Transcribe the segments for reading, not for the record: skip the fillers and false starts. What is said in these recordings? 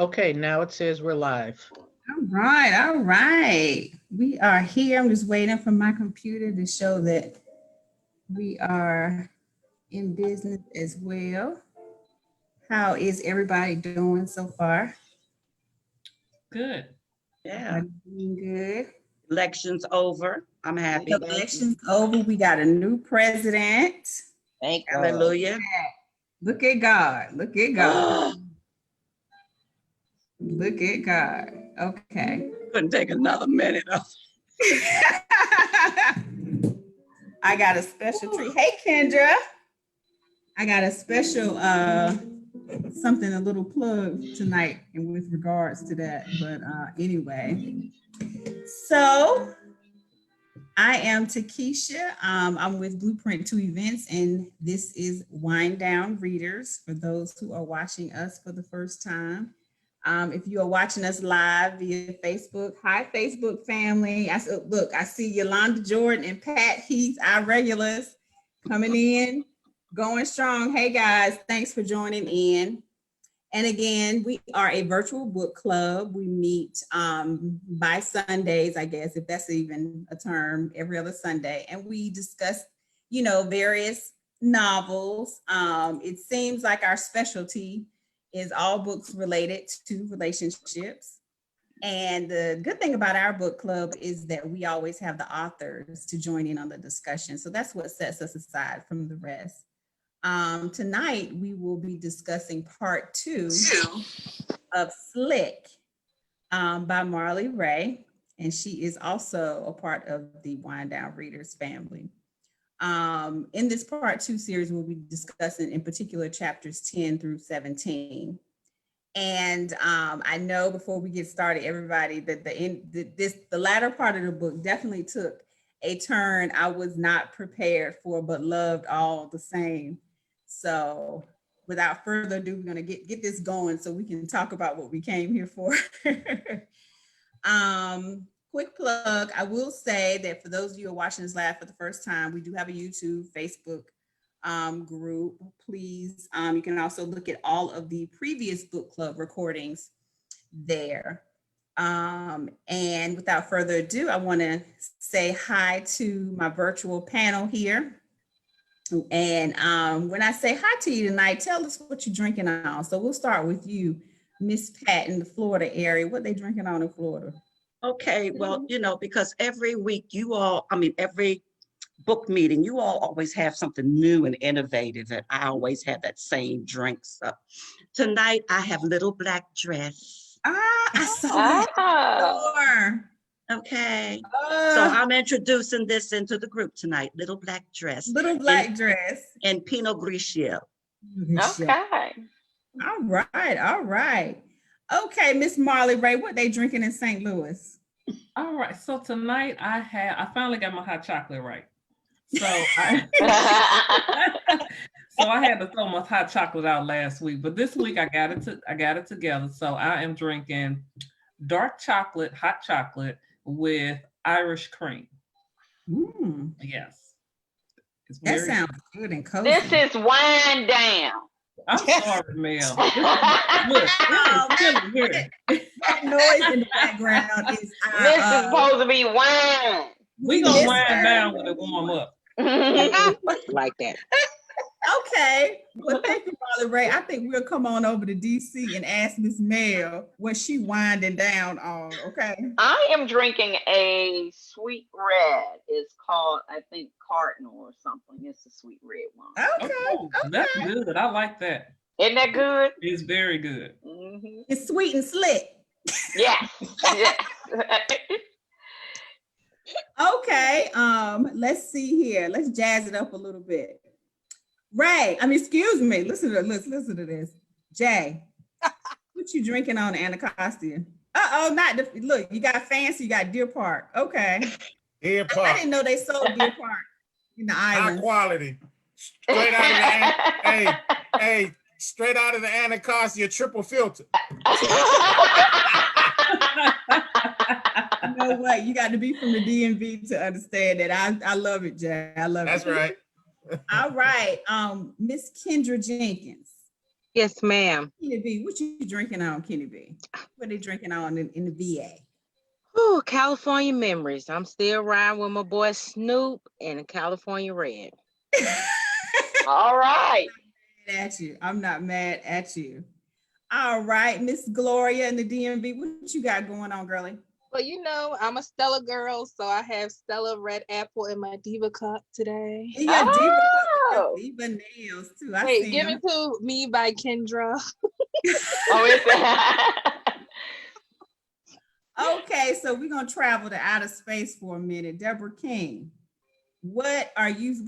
Okay, now it says we're live. All right, all right. We are here. I'm just waiting for my computer to show that we are in business as well. How is everybody doing so far? Good. Yeah. Everybody doing good. Elections over. I'm happy. Elections over. We got a new president. Thank God. Hallelujah. Look at God. Look at God. Look at God. Okay. Couldn't take another minute. I got a special treat. Hey, Kendra. I got a special something, a little plug tonight and with regards to that. But anyway, so I am Takesha. I'm with BLU PRINT.2 events, and this is Wind Down Readers for those who are watching us for the first time. If you are watching us live via Facebook, hi Facebook family. I see Yolanda Jordan and Pat Heath, our regulars, coming in, going strong. Hey guys, thanks for joining in. And again, we are a virtual book club. We meet by Sundays, I guess, if that's even a term, every other Sunday. And we discuss, various novels. It seems like our specialty is all books related to relationships. And the good thing about our book club is that we always have the authors to join in on the discussion. So that's what sets us aside from the rest. Tonight, we will be discussing part 2 of Slick by Marlee Rae, and she is also a part of the Wind Down Readers family. In this part 2 series, we'll be discussing in particular chapters 10 through 17. And I know before we get started, everybody, that the latter part of the book definitely took a turn I was not prepared for, but loved all the same. So without further ado, we're going to get this going so we can talk about what we came here for. Quick plug, I will say that for those of you who are watching this live for the first time, we do have a YouTube, Facebook group. Please, you can also look at all of the previous book club recordings there. And without further ado, I want to say hi to my virtual panel here. And when I say hi to you tonight, tell us what you're drinking on. So we'll start with you, Miss Pat, in the Florida area. What they drinking on in Florida? Okay, well, because every week every book meeting, you all always have something new and innovative, and I always have that same drink. So tonight I have Little Black Dress. I saw that. Okay. So I'm introducing this into the group tonight. Little Black Dress. Little Black Dress. And Pinot Grigio. Okay. All right. Okay, Miss Marlee Rae, what they drinking in St. Louis? All right. So tonight I finally got my hot chocolate right. So I had to throw my hot chocolate out last week, but this week I got it together. So I am drinking dark chocolate, hot chocolate with Irish cream. Yes. That sounds good and cozy. This is Wind Down. I'm sorry, Mel. Look, that noise in the background is this is supposed to be wine. We gonna wind down when it warm up. Like that. Okay. Well, thank you, Marlee Rae. I think we'll come on over to DC and ask Miss Mel what she winding down on. Okay. I am drinking a sweet red. It's called, I think, Cardinal or something. It's a sweet red one. Okay. That's good. I like that. Isn't that good? It's very good. Mm-hmm. It's sweet and slick. Yes. Okay. Let's see here. Let's jazz it up a little bit. Excuse me. Listen to this. Jay, what you drinking on Anacostia? Look, you got Fancy, you got Deer Park. Okay. Deer Park. I didn't know they sold Deer Park in the islands. High quality. Straight out of straight out of the Anacostia triple filter. You know what? You got to be from the DMV to understand that. I love it, Jay. I love it. That's right. All right. Miss Kendra Jenkins. Yes, ma'am. Kenny B, what you drinking on, Kenny B? What they drinking on in the VA? Ooh, California memories. I'm still riding with my boy Snoop and a California Red. All right. At you. I'm not mad at you. All right, Miss Gloria in the DMV, what you got going on, girlie? Well, you know, I'm a Stella girl, so I have Stella Red Apple in my Diva cup today. You got Diva, Oh. Diva nails too. I Wait, see Given them. to Me by Kendra. Oh, is that? Okay, so we're gonna travel to outer space for a minute. Deborah King, what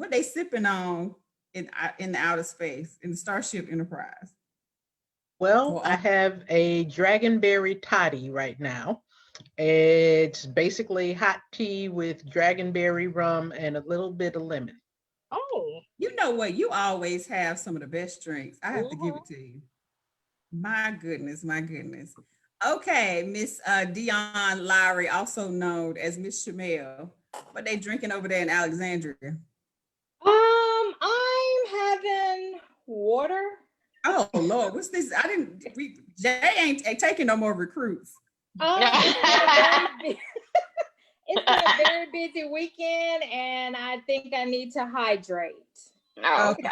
they sipping on in the outer space in the Starship Enterprise? Well, Well, I have a Dragonberry toddy right now. It's basically hot tea with Dragonberry rum and a little bit of lemon. Oh. You know what? You always have some of the best drinks. I have to give it to you. My goodness, my goodness. Okay, Miss Dion Lowry, also known as Miss Shamel. What they drinking over there in Alexandria? I'm having water. Oh Lord, what's this? Jay ain't taking no more recruits. It's been a very busy weekend, and I think I need to hydrate. Okay.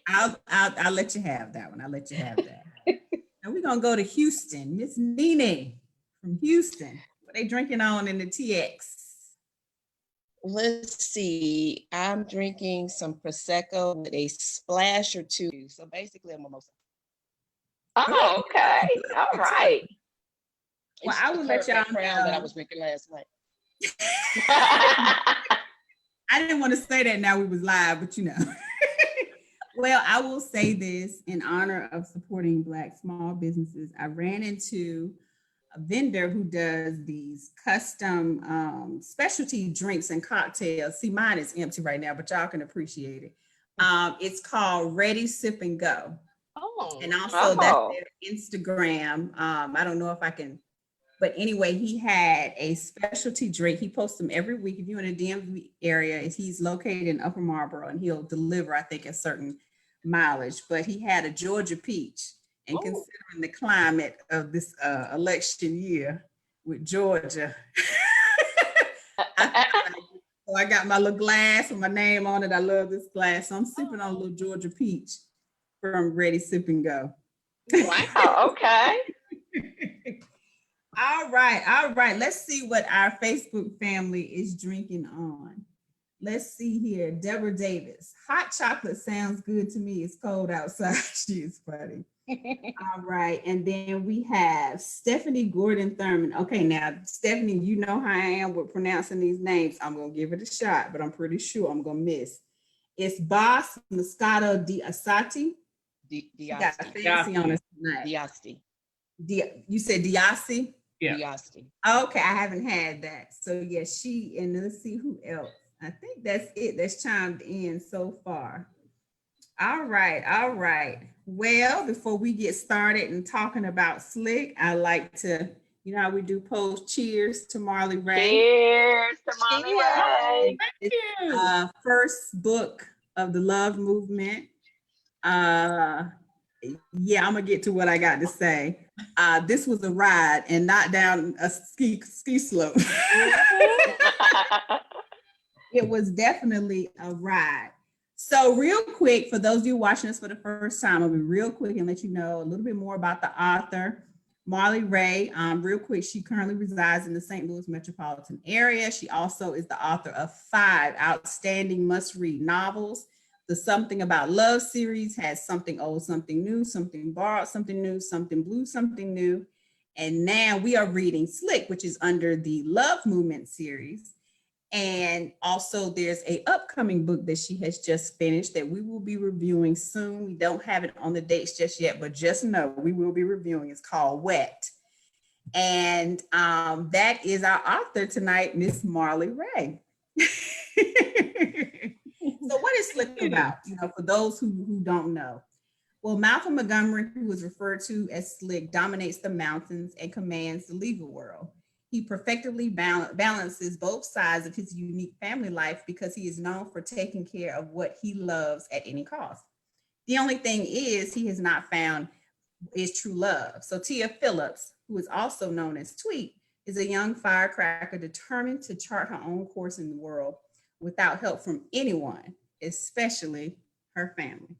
I'll let you have that one. I'll let you have that. And we're gonna go to Houston. Miss Nene from Houston. What they drinking on in the TX? Let's see. I'm drinking some Prosecco with a splash or two. So basically a mimosa. Oh, okay. All right. Well, It's I will let y'all crown that I know. was drinking last night. I didn't want to say that now we was live, but you know. Well, I will say this in honor of supporting Black small businesses. I ran into a vendor who does these custom specialty drinks and cocktails. See, mine is empty right now, but y'all can appreciate it. It's called Ready Sip and Go. Oh. And also that's their Instagram. I don't know if I can, but anyway, he had a specialty drink. He posts them every week. If you're in the DMV area, he's located in Upper Marlboro and he'll deliver, I think, a certain mileage. But he had a Georgia peach. And considering the climate of this election year with Georgia, so I got my little glass with my name on it. I love this glass. So I'm sipping on a little Georgia peach from Ready Sip and Go. Wow. Okay. All right. Let's see what our Facebook family is drinking on. Let's see here. Deborah Davis. Hot chocolate sounds good to me. It's cold outside. She is funny. All right. And then we have Stephanie Gordon Thurman. Okay, now, Stephanie, you know how I am with pronouncing these names. I'm going to give it a shot, but I'm pretty sure I'm going to miss. It's Boss Moscato di Asati. Got fancy on us tonight. Diasti. You said Diasti? Yeah. Diasti. Okay, I haven't had that. So yeah, she, and let's see who else. I think that's it that's chimed in so far. All right. Well, before we get started and talking about Slick, I like to, you know how we do post cheers to Marlee Rae. Cheers to Marlee Rae. Thank you. First book of the love movement. Yeah, I'm gonna get to what I got to say. This was a ride and not down a ski slope. It was definitely a ride. So real quick, for those of you watching us for the first time, I'll be real quick and let you know a little bit more about the author, Marlee Rae. Real quick, she currently resides in the St. Louis metropolitan area. She also is the author of 5 outstanding must-read novels. The Something About Love series has Something Old, Something New, Something Borrowed, Something New, Something Blue, Something New. And now we are reading Slick, which is under the Love Movement series. And also there's an upcoming book that she has just finished that we will be reviewing soon. We don't have it on the dates just yet, but just know we will be reviewing. It's called Wet. And that is our author tonight, Miss Marlee Rae. So what is Slick about? You know, for those who don't know. Well, Malcolm Montgomery, who is referred to as Slick, dominates the mountains and commands the legal world. He perfectly balances both sides of his unique family life because he is known for taking care of what he loves at any cost. The only thing is he has not found is true love. So Tia Phillips, who is also known as Tweet, is a young firecracker determined to chart her own course in the world without help from anyone, especially her family.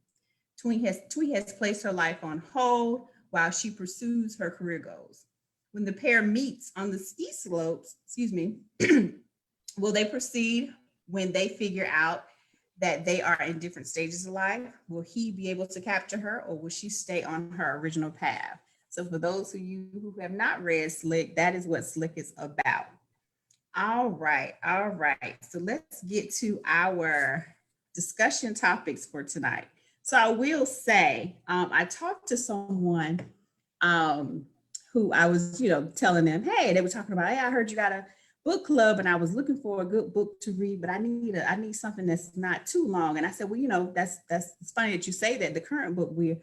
Tweet has placed her life on hold while she pursues her career goals. When the pair meets on the ski slopes, will they proceed when they figure out that they are in different stages of life? Will he be able to capture her, or will she stay on her original path? So for those of you who have not read Slick, that is what Slick is about. All right. So let's get to our discussion topics for tonight. So I will say, I talked to someone who I was, telling them, hey, they were talking about, hey, I heard you got a book club and I was looking for a good book to read, but I need something that's not too long. And I said, well, that's it's funny that you say that. The current book we're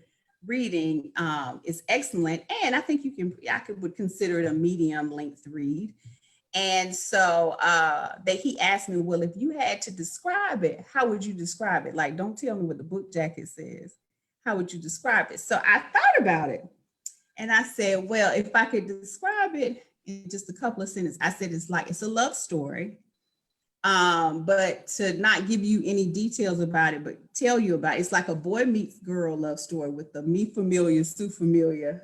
reading is excellent. And I think would consider it a medium length read. And so he asked me, well, if you had to describe it, how would you describe it? Like, don't tell me what the book jacket says. How would you describe it? So I thought about it. And I said, well, if I could describe it in just a couple of sentences, I said, it's a love story. But to not give you any details about it, but tell you about it, it's like a boy meets girl love story with the me familiar, Sue familiar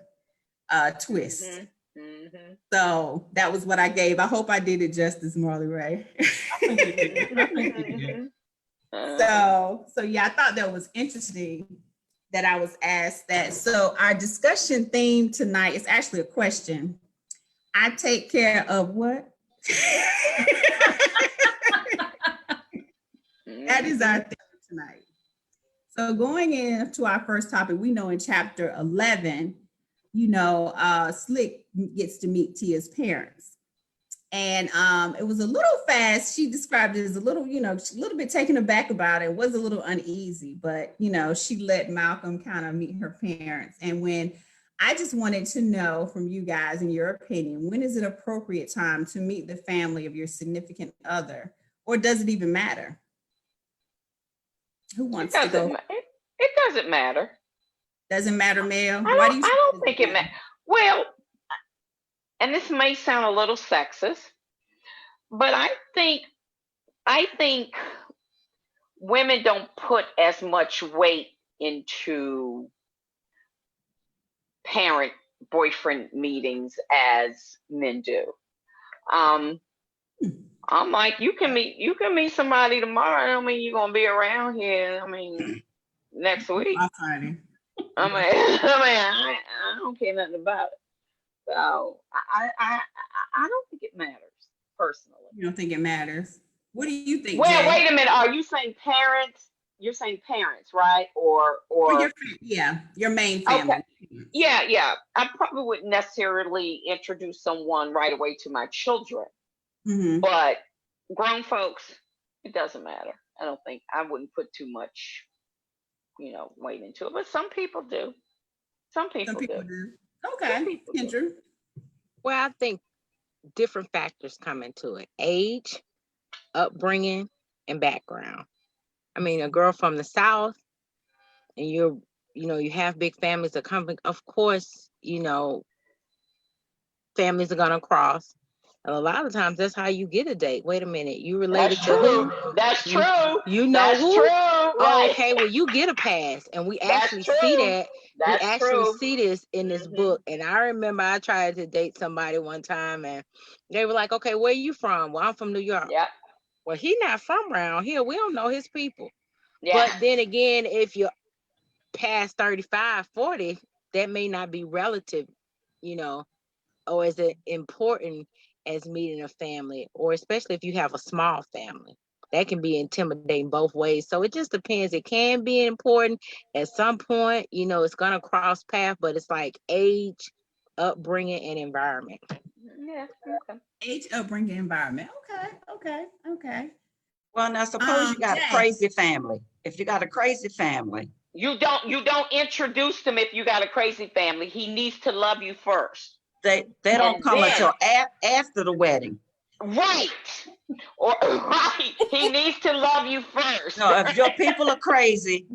twist. Mm-hmm. Mm-hmm. So that was what I gave. I hope I did it justice, Marlee Rae. So yeah, I thought that was interesting that I was asked that. So our discussion theme tonight is actually a question. I take care of what? That is our theme tonight. So going into our first topic, we know in chapter 11, Slick gets to meet Tia's parents. And it was a little fast. She described it as a little, a little bit taken aback about it. Was a little uneasy, but, she let Malcolm kind of meet her parents. And when I just wanted to know from you guys, in your opinion, when is it appropriate time to meet the family of your significant other? Or does it even matter? Who wants to go? It doesn't matter. Doesn't matter, Mel? I don't think it matters. Well, and this may sound a little sexist, but I think women don't put as much weight into parent boyfriend meetings as men do. I'm like, you can meet somebody tomorrow. I don't mean you're gonna be around here. Next week. I don't care nothing about it. So I don't think it matters personally. You don't think it matters? What do you think? Well, Jay? wait a minute. Are you saying parents? You're saying parents, right? Or your main family. Okay. Yeah. I probably wouldn't necessarily introduce someone right away to my children. Mm-hmm. But grown folks, it doesn't matter. I wouldn't put too much, weight into it. But some people do. Some people do. Okay, Kendra. Well, I think different factors come into it: age, upbringing, and background. A girl from the South, and you have big families that come. Of course, families are gonna cross. And a lot of times, that's how you get a date. Wait a minute, you related to who? That's true. You know that's who? True. Right. Oh, okay, well, you get a pass, and we actually see that. That's we actually true. see this in this book. And I remember I tried to date somebody one time, and they were like, "Okay, where are you from?" Well, I'm from New York. Yeah. Well, he's not from around here. We don't know his people. Yeah. But then again, if you're past 35, 40, that may not be relative, or is it important as meeting a family, or especially if you have a small family. That can be intimidating both ways. So it just depends. It can be important at some point, it's going to cross paths, but it's like age, upbringing, and environment. Yeah. Okay. Age, upbringing, environment. Okay. Well, now suppose you got a crazy family. If you got a crazy family, you don't introduce them. If you got a crazy family, he needs to love you first. They don't come until after the wedding. Right. Or right. He needs to love you first. No, if your people are crazy,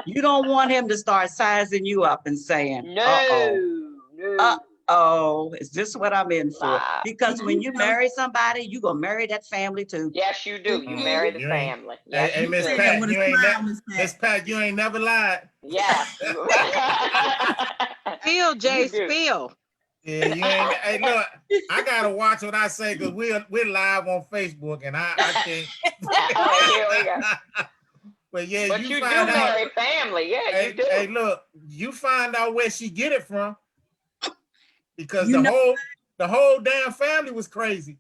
You don't want him to start sizing you up and saying, No. oh, is this what I'm in for? Nah. Because when you marry somebody, you gonna marry that family too. Yes, you do. You marry the You ain't- family. Yes, Hey, you Miss do. Pat, with a you ain't smile, never, Miss Pat. Miss Pat, you ain't never lied. Yes. Spill, Jay, You do. spill. Yeah, you ain't. Hey, look, I gotta watch what I say because we're live on Facebook and I can't. Here we go. But yeah, But you you do find out. marry family. Yeah, Hey, you do. hey, look, you find out where she get it from because You know- the whole damn family was crazy,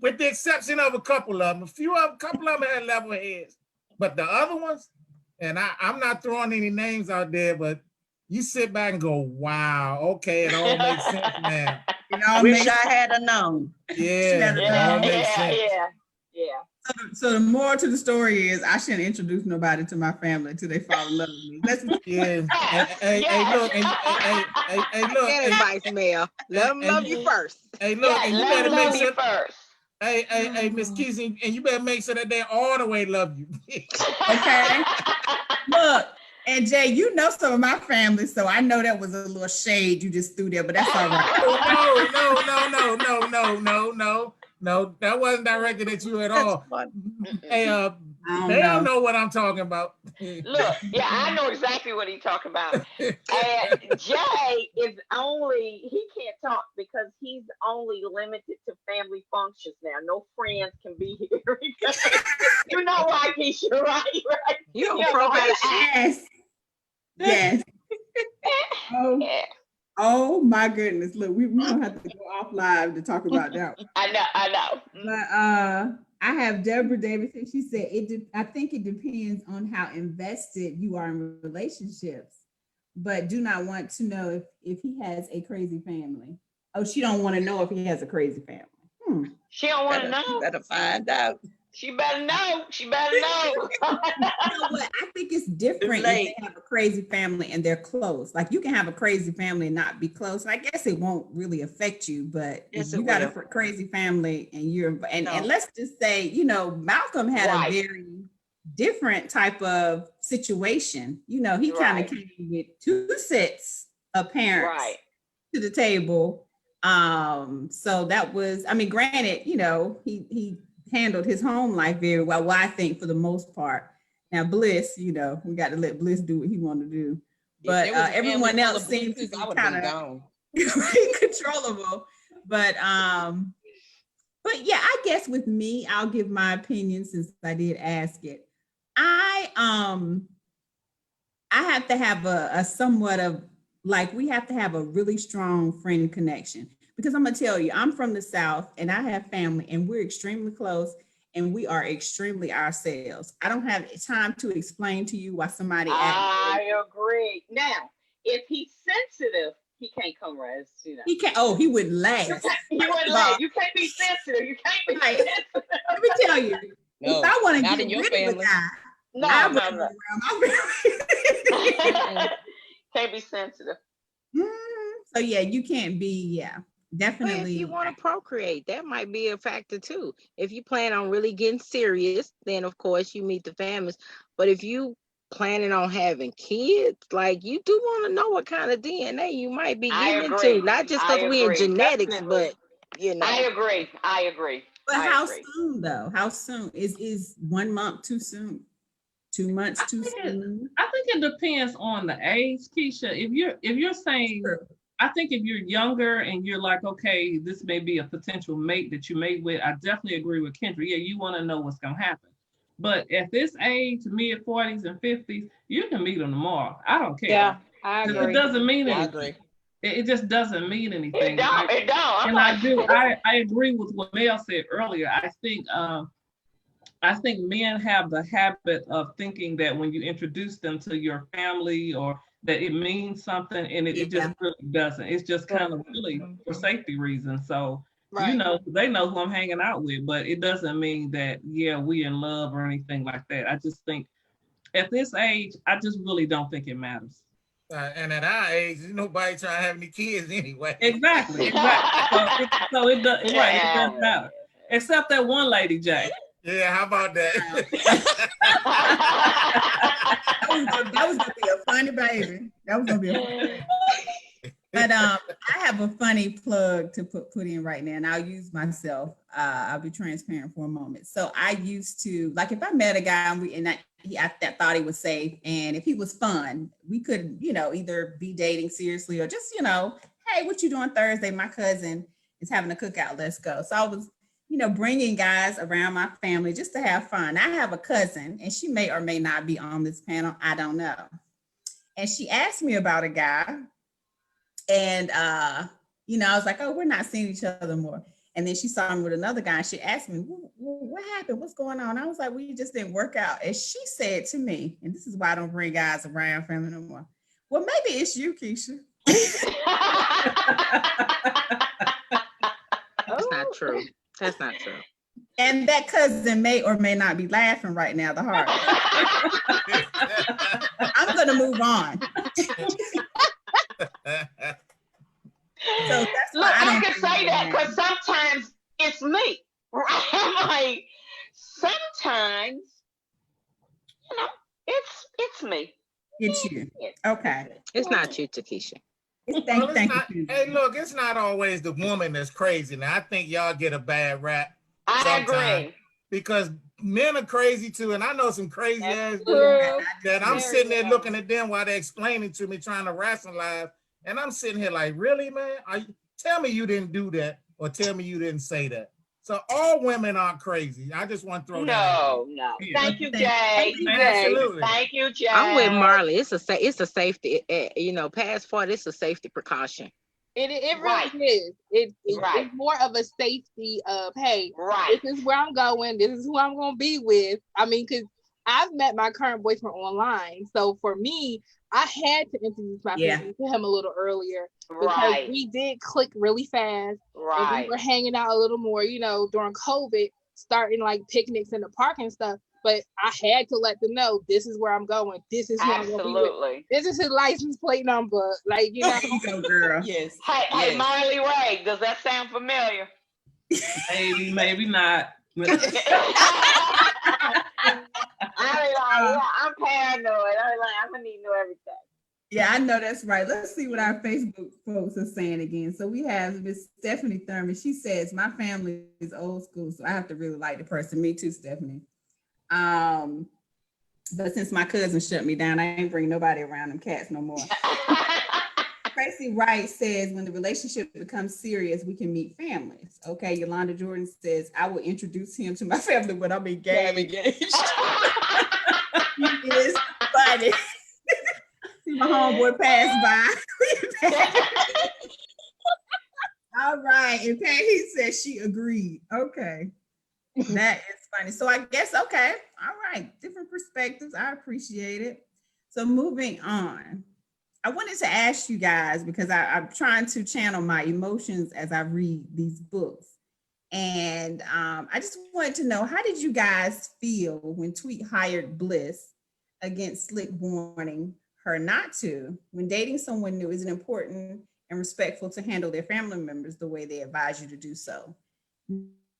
with the exception of a couple of them. A couple of them had level heads, but the other ones, and I'm not throwing any names out there, but you sit back and go, wow, okay, it all makes sense now. Wish I had a known. Yeah, it all makes sense. Yeah. So the moral to the story is I shouldn't introduce nobody to my family until they fall in love with me. Yeah. Hey, look, hey, look. Get advice, Mel. Let them love you first. Hey, look, and you let better them make love sure. you first. Hey, Miss Keesing, and you better make sure that they all the way love you. Okay. Look, and Jay, you know some of my family, so I know that was a little shade you just threw there, but that's all right. No, that wasn't directed at you at all. Hey, don't Belle know. know what I'm talking about. Look, yeah, I know exactly what he's talking about. And Jay is only, he can't talk because he's only limited to family functions now. No friends can be here. You know why, Keisha, right? You on know how to probation. Yes. Oh, Yeah. oh my goodness. Look, we don't have to go off live to talk about that one. I know. But I have Deborah Davidson. She said I think it depends on how invested you are in relationships, but do not want to know if he has a crazy family. Oh, she don't want to know if he has a crazy family. She don't want to know. You better find out. She better know. She better know. You know what? I think it's different if they have a crazy family and they're close. Like you can have a crazy family and not be close. I guess it won't really affect you, but Yes, if you it got will. a crazy family and you're and No. let's just say, Malcolm had Right. a very different type of situation. He kind of came with two sets of parents Right. to the table. So that was, granted, he handled his home life very well, I think for the most part. Now Bliss, we got to let Bliss do what he wanted to do. But everyone else seemed to be kind of controllable. But yeah, I guess with me, I'll give my opinion since I did ask it. I have to have a somewhat of we have to have a really strong friend connection. Because I'm gonna tell you, I'm from the South and I have family and we're extremely close and we are extremely ourselves. I don't have time to explain to you why somebody I agree. Now, if he's sensitive, he can't come right. He can't. Oh, he wouldn't last. He wouldn't last. You can't be sensitive. You can't be sensitive. Let me tell you, if I want to get rid of a guy, no. Can't be sensitive. So yeah, you can't be. Yeah. Definitely. But if you want to procreate, that might be a factor too. If you plan on really getting serious, then of course you meet the families. But if you planning on having kids, you do want to know what kind of DNA you might be getting into. Not just because we in genetics, Definitely. but I agree. But how soon though? How soon? Is 1 month too soon? 2 months too soon? I think it depends on the age, Keisha. If you're saying, I think if you're younger and you're like, okay, this may be a potential mate that you mate with, I definitely agree with Kendra. Yeah, you want to know what's gonna happen. But at this age, mid 40s and 50s, you can meet them tomorrow. I don't care. Yeah, I agree. It doesn't mean anything. I agree. It just doesn't mean anything. It don't. And I agree with what Mel said earlier. I think men have the habit of thinking that when you introduce them to your family or that it means something, and it just really doesn't. It's just kind of really for safety reasons. So, they know who I'm hanging out with, but it doesn't mean that, we in love or anything like that. I just think at this age, I just really don't think it matters. And at our age, nobody trying to have any kids anyway. Exactly. So it doesn't matter. Except that one lady, Jay. Yeah, how about that? That was gonna be a funny baby. That was gonna be a funny. But I have a funny plug to put in right now, and I'll use myself. I'll be transparent for a moment. So I used to, like, if I met a guy and I thought he was safe, and if he was fun, we could, either be dating seriously or just, hey, what you doing Thursday? My cousin is having a cookout. Let's go. So I was, bringing guys around my family just to have fun. I have a cousin, and she may or may not be on this panel. I don't know. And she asked me about a guy. And, I was like, oh, we're not seeing each other more. And then she saw me with another guy. And she asked me, what happened? What's going on? I was like, well, you just didn't work out. And she said to me, and this is why I don't bring guys around family no more. Well, maybe it's you, Keisha. That's not true. That's not true. And that cousin may or may not be laughing right now, the heart. I'm going to move on. So that's Look, I can say that because sometimes it's me. Right? I'm like, sometimes, it's me. It's you. Okay. It's not you, Takesha. Thank you. Hey, look, it's not always the woman that's crazy. Now, I think y'all get a bad rap. I agree. Because men are crazy too, and I know some crazy ass women that I'm sitting there looking at them while they're explaining to me, trying to rationalize, and I'm sitting here like, really, man? Tell me you didn't do that, or tell me you didn't say that. So all women aren't crazy. I just want to throw that out. No. Thank you, Jay. Absolutely. Thank you, Jay. I'm with Marlee. It's a safety. Past 40, it's a safety precaution. It really is. It's more of a safety of, hey, this is where I'm going. This is who I'm going to be with. I mean, because I've met my current boyfriend online. So for me, I had to introduce my family to him a little earlier because we did click really fast. And we were hanging out a little more, during COVID, starting like picnics in the park and stuff. But I had to let them know this is where I'm going. This is who I'm going to be with. This is his license plate number. Like, There you go, girl. Yes. Hey, Marlee Rae, does that sound familiar? Maybe not. I'm paranoid. I'm gonna need to know everything. Yeah, I know that's right. Let's see what our Facebook folks are saying again. So we have Miss Stephanie Thurman. She says, my family is old school, so I have to really like the person. Me too, Stephanie. But since my cousin shut me down, I ain't bring nobody around them cats no more. Tracy Wright says, when the relationship becomes serious, we can meet families. Okay, Yolanda Jordan says, I will introduce him to my family when I'm engaged. He is funny. See my homeboy pass by. All right, and Patty says she agreed. Okay, that is funny. So I guess, okay, all right, different perspectives. I appreciate it. So moving on. I wanted to ask you guys, because I'm trying to channel my emotions as I read these books. And I just wanted to know, how did you guys feel when Tweet hired Bliss against Slick warning her not to? When dating someone new, is it important and respectful to handle their family members the way they advise you to do so?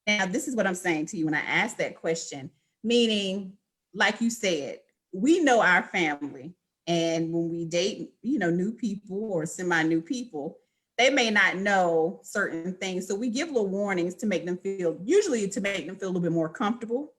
Now, this is what I'm saying to you when I ask that question, meaning, like you said, we know our family. And when we date, new people or semi-new people, they may not know certain things. So we give little warnings to make them feel, usually to make them feel a little bit more comfortable.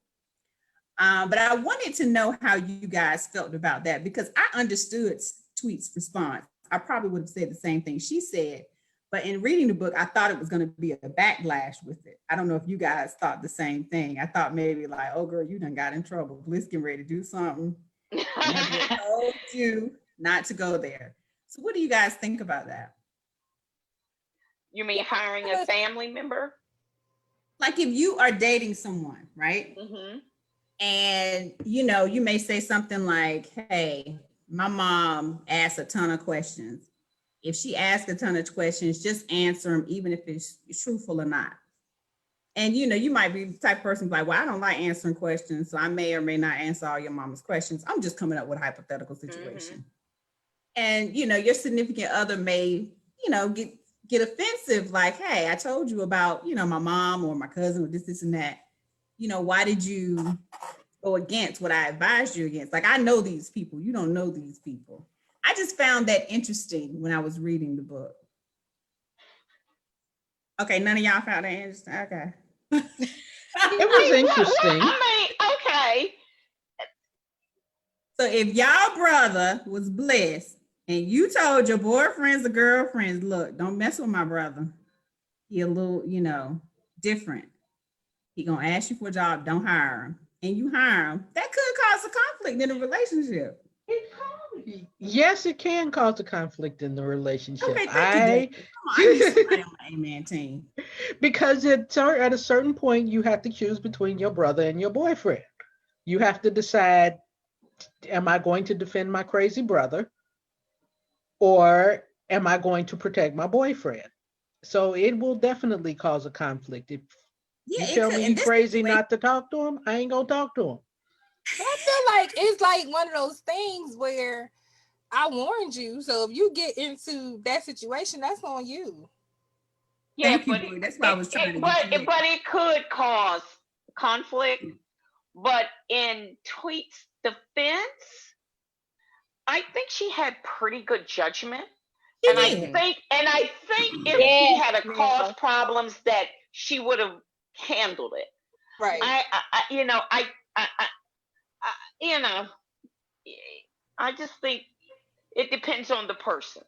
But I wanted to know how you guys felt about that, because I understood Tweet's response. I probably would have said the same thing she said, but in reading the book, I thought it was going to be a backlash with it. I don't know if you guys thought the same thing. I thought maybe like, oh girl, you done got in trouble. Bliss getting ready to do something. I told you not to go there. So what do you guys think about that? You mean hiring a family member? Like if you are dating someone, right? Mm-hmm. And you may say something like, hey, my mom asks a ton of questions. If she asks a ton of questions, just answer them, even if it's truthful or not. And you might be the type of person like, well, I don't like answering questions, so I may or may not answer all your mama's questions. I'm just coming up with a hypothetical situation. Mm-hmm. And your significant other may, get offensive, like, hey, I told you about, my mom or my cousin or this and that. you know, why did you go against what I advised you against? Like, I know these people, you don't know these people. I just found that interesting when I was reading the book. Okay, none of y'all found that interesting. Okay. It was interesting. I mean, okay. So if y'all brother was blessed and you told your boyfriends or girlfriends, look, don't mess with my brother. He a little, you know, different. He gonna ask you for a job, don't hire him. And you hire him, that could cause a conflict in a relationship. Yes, it can cause a conflict in the relationship. Okay, thank you. I need somebody on my amen team. Because at a certain point, you have to choose between your brother and your boyfriend. You have to decide, am I going to defend my crazy brother, or am I going to protect my boyfriend? So it will definitely cause a conflict. If you tell me you're crazy not to talk to him, I ain't gonna talk to him. I feel like it's like one of those things where I warned you. So if you get into that situation, that's on you. Yeah, but that's why I was trying to but it could cause conflict. But in Tweet's defense, I think she had pretty good judgment. And I think if he had caused problems, that she would have handled it. Right. I just think it depends on the person.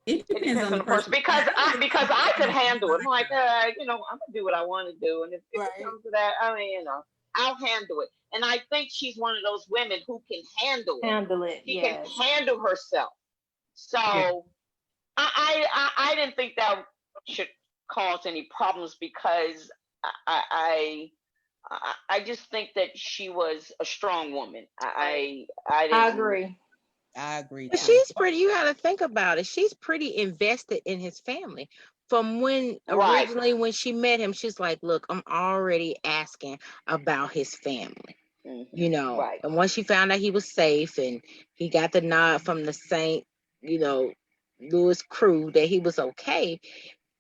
It depends on the person because I could handle it. I'm like, I'm gonna do what I want to do, and if it comes to that, I mean, I'll handle it. And I think she's one of those women who can handle it. She can handle herself. So I didn't think that should cause any problems, because I just think that she was a strong woman. I agree. I agree. She's pretty, you got to think about it. She's pretty invested in his family. From when originally when she met him, she's like, look, I'm already asking about his family. You know, and once she found out he was safe and he got the nod from the St. Louis crew that he was okay.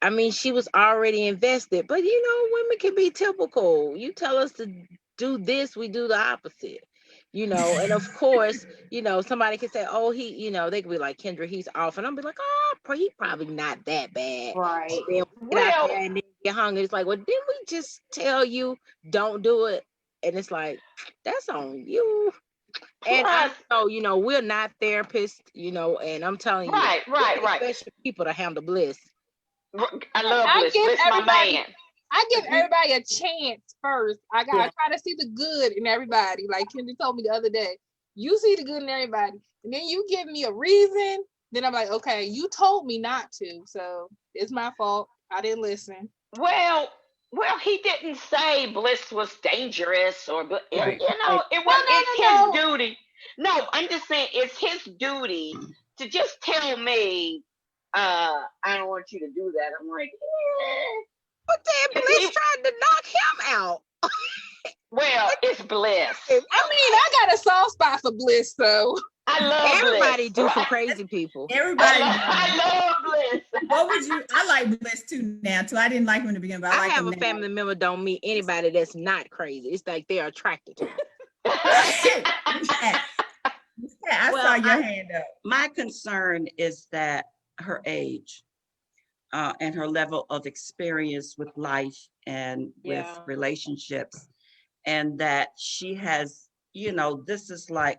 I mean, she was already invested, but women can be typical. You tell us to do this, we do the opposite. And of course, somebody can say, oh, he, they could be like, Kendra, he's off. And I'll be like, oh, he probably not that bad. Right. And then get out there and then get hung. It's like, well, didn't we just tell you don't do it? And it's like, that's on you. And I know, we're not therapists, and I'm telling you, right. Special people to handle Bliss. I love Bliss. Bliss, my man. I give everybody a chance first. I try to see the good in everybody. Like Kendra told me the other day, you see the good in everybody, and then you give me a reason. Then I'm like, okay, you told me not to, so it's my fault. I didn't listen. Well, he didn't say Bliss was dangerous, or it was his duty. No, I'm just saying it's his duty to just tell me, I don't want you to do that. I'm like, But then Bliss tried to knock him out. Well, it's Bliss. I mean, I got a soft spot for Bliss, so I love everybody Bliss. Do for crazy people. Everybody. I love Bliss. What would you? I like Bliss too now too. I didn't like him in the beginning, but I have a family member don't meet anybody that's not crazy. It's like they're attracted to him. I saw your hand up. My concern is that her age and her level of experience with life and with relationships, and that she has, this is like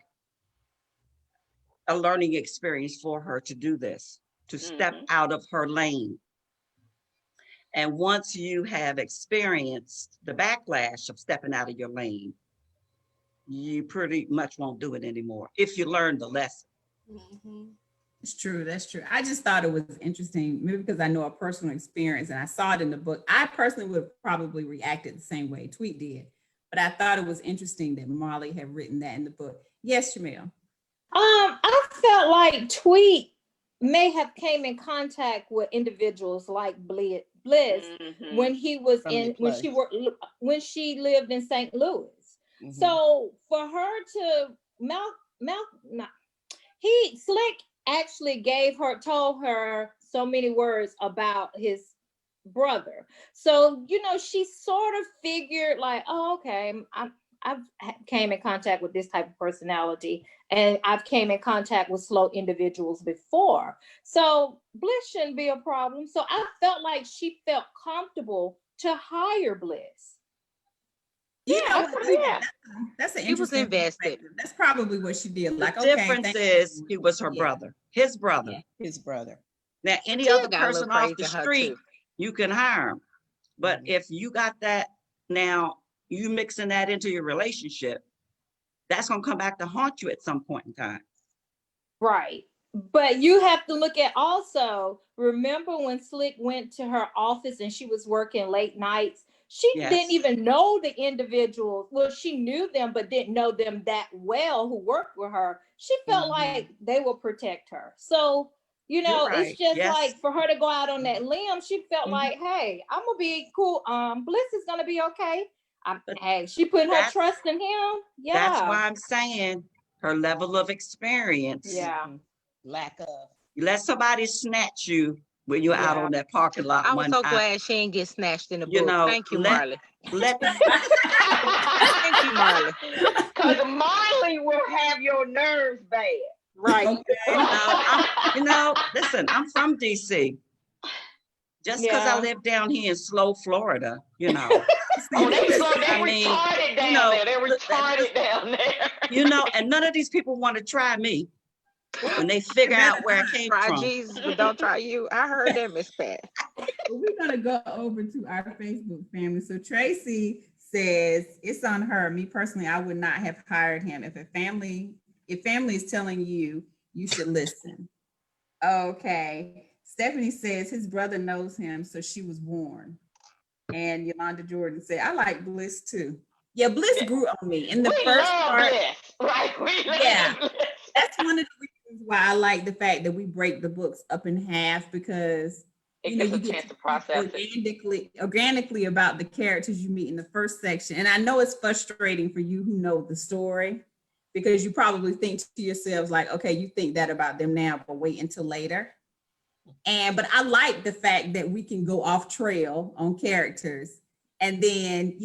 a learning experience for her to do this, to step out of her lane. And once you have experienced the backlash of stepping out of your lane, you pretty much won't do it anymore if you learn the lesson. It's true. That's true. I just thought it was interesting, maybe because I know a personal experience and I saw it in the book. I personally would have probably reacted the same way Tweet did, but I thought it was interesting that Marlee had written that in the book. Yes, Jamil. I felt like Tweet may have came in contact with individuals like Bliss when he was when she lived in St. Louis. So for her to Slick actually told her so many words about his brother. So, you know, she sort of figured like, oh, okay, I've came in contact with this type of personality, and I've came in contact with slow individuals before. So Bliss shouldn't be a problem. So I felt like she felt comfortable to hire Bliss. You know, Yeah. that's an He was interesting invested. perspective. That's probably what she did. The Like, okay, difference is he was her Yeah. brother, his brother. Yeah, his brother. Now, any Tia other got a little person off the crazy in her, street, too. you can hire him. But if you got that, now you mixing that into your relationship, that's gonna come back to haunt you at some point in time. Right. But you have to look at also, remember when Slick went to her office and she was working late nights? She Yes. didn't even know the individuals. Well, she knew them, but didn't know them that well who worked with her. She felt like they will protect her. So, you know, You're right. it's just Yes. like for her to go out on that limb, she felt like, hey, I'm gonna be cool. Bliss is gonna be okay. Hey, she put her trust in him. Yeah. That's why I'm saying her level of experience. Yeah. Lack of. You let somebody snatch you when you're out on that parking lot. I was one so time. glad she didn't get snatched in the You book. know, Thank you, let- Marlee. Let Thank you, Marlee. Because Marlee will have your nerves bad. Right. Listen, I'm from DC. Just because I live down here in slow Florida, you know. Oh, they're retarded down there. They're retarded down there. You know, and none of these people want to try me when they figure out where I came Try from. Jesus, but don't try you. I heard that, Miss Pat. We're gonna go over to our Facebook family. So Tracy says it's on her. Me personally, I would not have hired him. If family is telling you, you should listen. Okay. Stephanie says his brother knows him, so she was warned. And Yolanda Jordan said, I like Bliss too. Yeah, Bliss grew on me. In the first part, Bliss, right? That's one of the reasons why I like the fact that we break the books up in half, because you get to process organically about the characters you meet in the first section. And I know it's frustrating for you who know the story, because you probably think to yourselves like, okay, you think that about them now, but wait until later. But I like the fact that we can go off trail on characters, and then,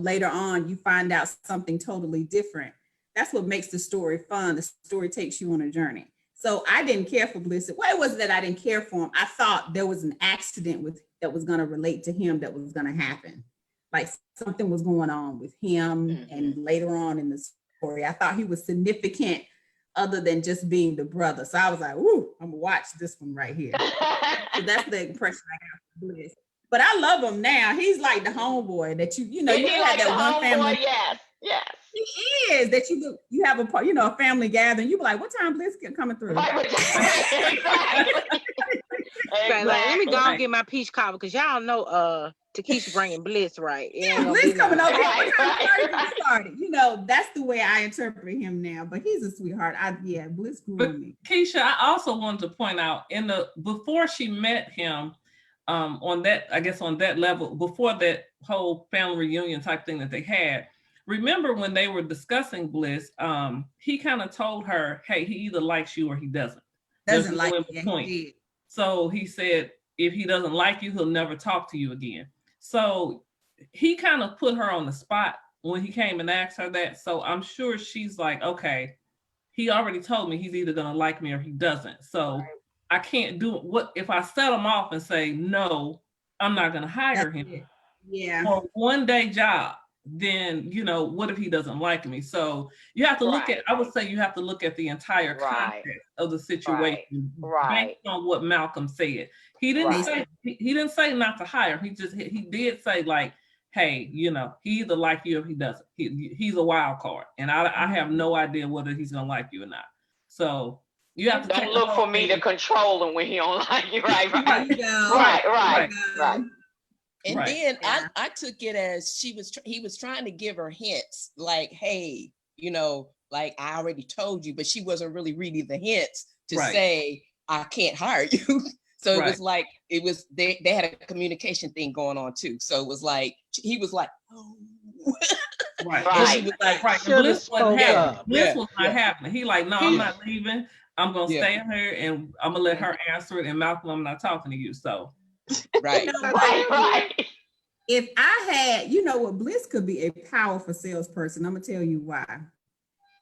later on you find out something totally different. That's what makes the story fun. The story takes you on a journey. So I didn't care for Bliss. Well, it wasn't that I didn't care for him. I thought there was an accident that was going to relate to him that was going to happen. Like something was going on with him. And later on in the story, I thought he was significant other than just being the brother. So I was like, ooh, I'm gonna watch this one right here. So that's the impression I got from Bliss. But I love him now. He's like the homeboy that you had like that one family. Yes. He is that you have a family gathering. You be like, what time Bliss coming through? Right, like, let me go and get my peach cobbler, because y'all know Takesha bringing Bliss, right? Bliss coming over here. Started. That's the way I interpret him now. But he's a sweetheart. Bliss grew on me. Keisha, I also wanted to point out before she met him, on that level, before that whole family reunion type thing that they had. Remember when they were discussing Bliss, he kind of told her, hey, he either likes you or he doesn't. Doesn't like you. So he said, if he doesn't like you, he'll never talk to you again. So he kind of put her on the spot when he came and asked her that. So I'm sure she's like, okay, he already told me he's either going to like me or he doesn't. So I can't do what if I set him off and say, no, I'm not going to hire him. Yeah. For one day job. Then, what if he doesn't like me? So you have to look at, I would say you have to look at the entire context of the situation based on what Malcolm said. He didn't say not to hire. He did say like, hey, he either like you or he doesn't. He's a wild card. And I have no idea whether he's gonna like you or not. So you have to don't look for me to control him when he don't like you. Right. And then I took it as he was trying to give her hints like, hey, like I already told you, but she wasn't really reading the hints to say, I can't hire you. So it was like, they had a communication thing going on too. So it was like, he was like, oh. And she was like, Bliss wasn't happening. Bliss was not happening. He like, no, I'm not leaving. I'm going to stay here and I'm going to let her answer it. And Malcolm, I'm not talking to you. So Right. Right. If I had, you know what, Bliss could be a powerful salesperson. I'm gonna tell you why.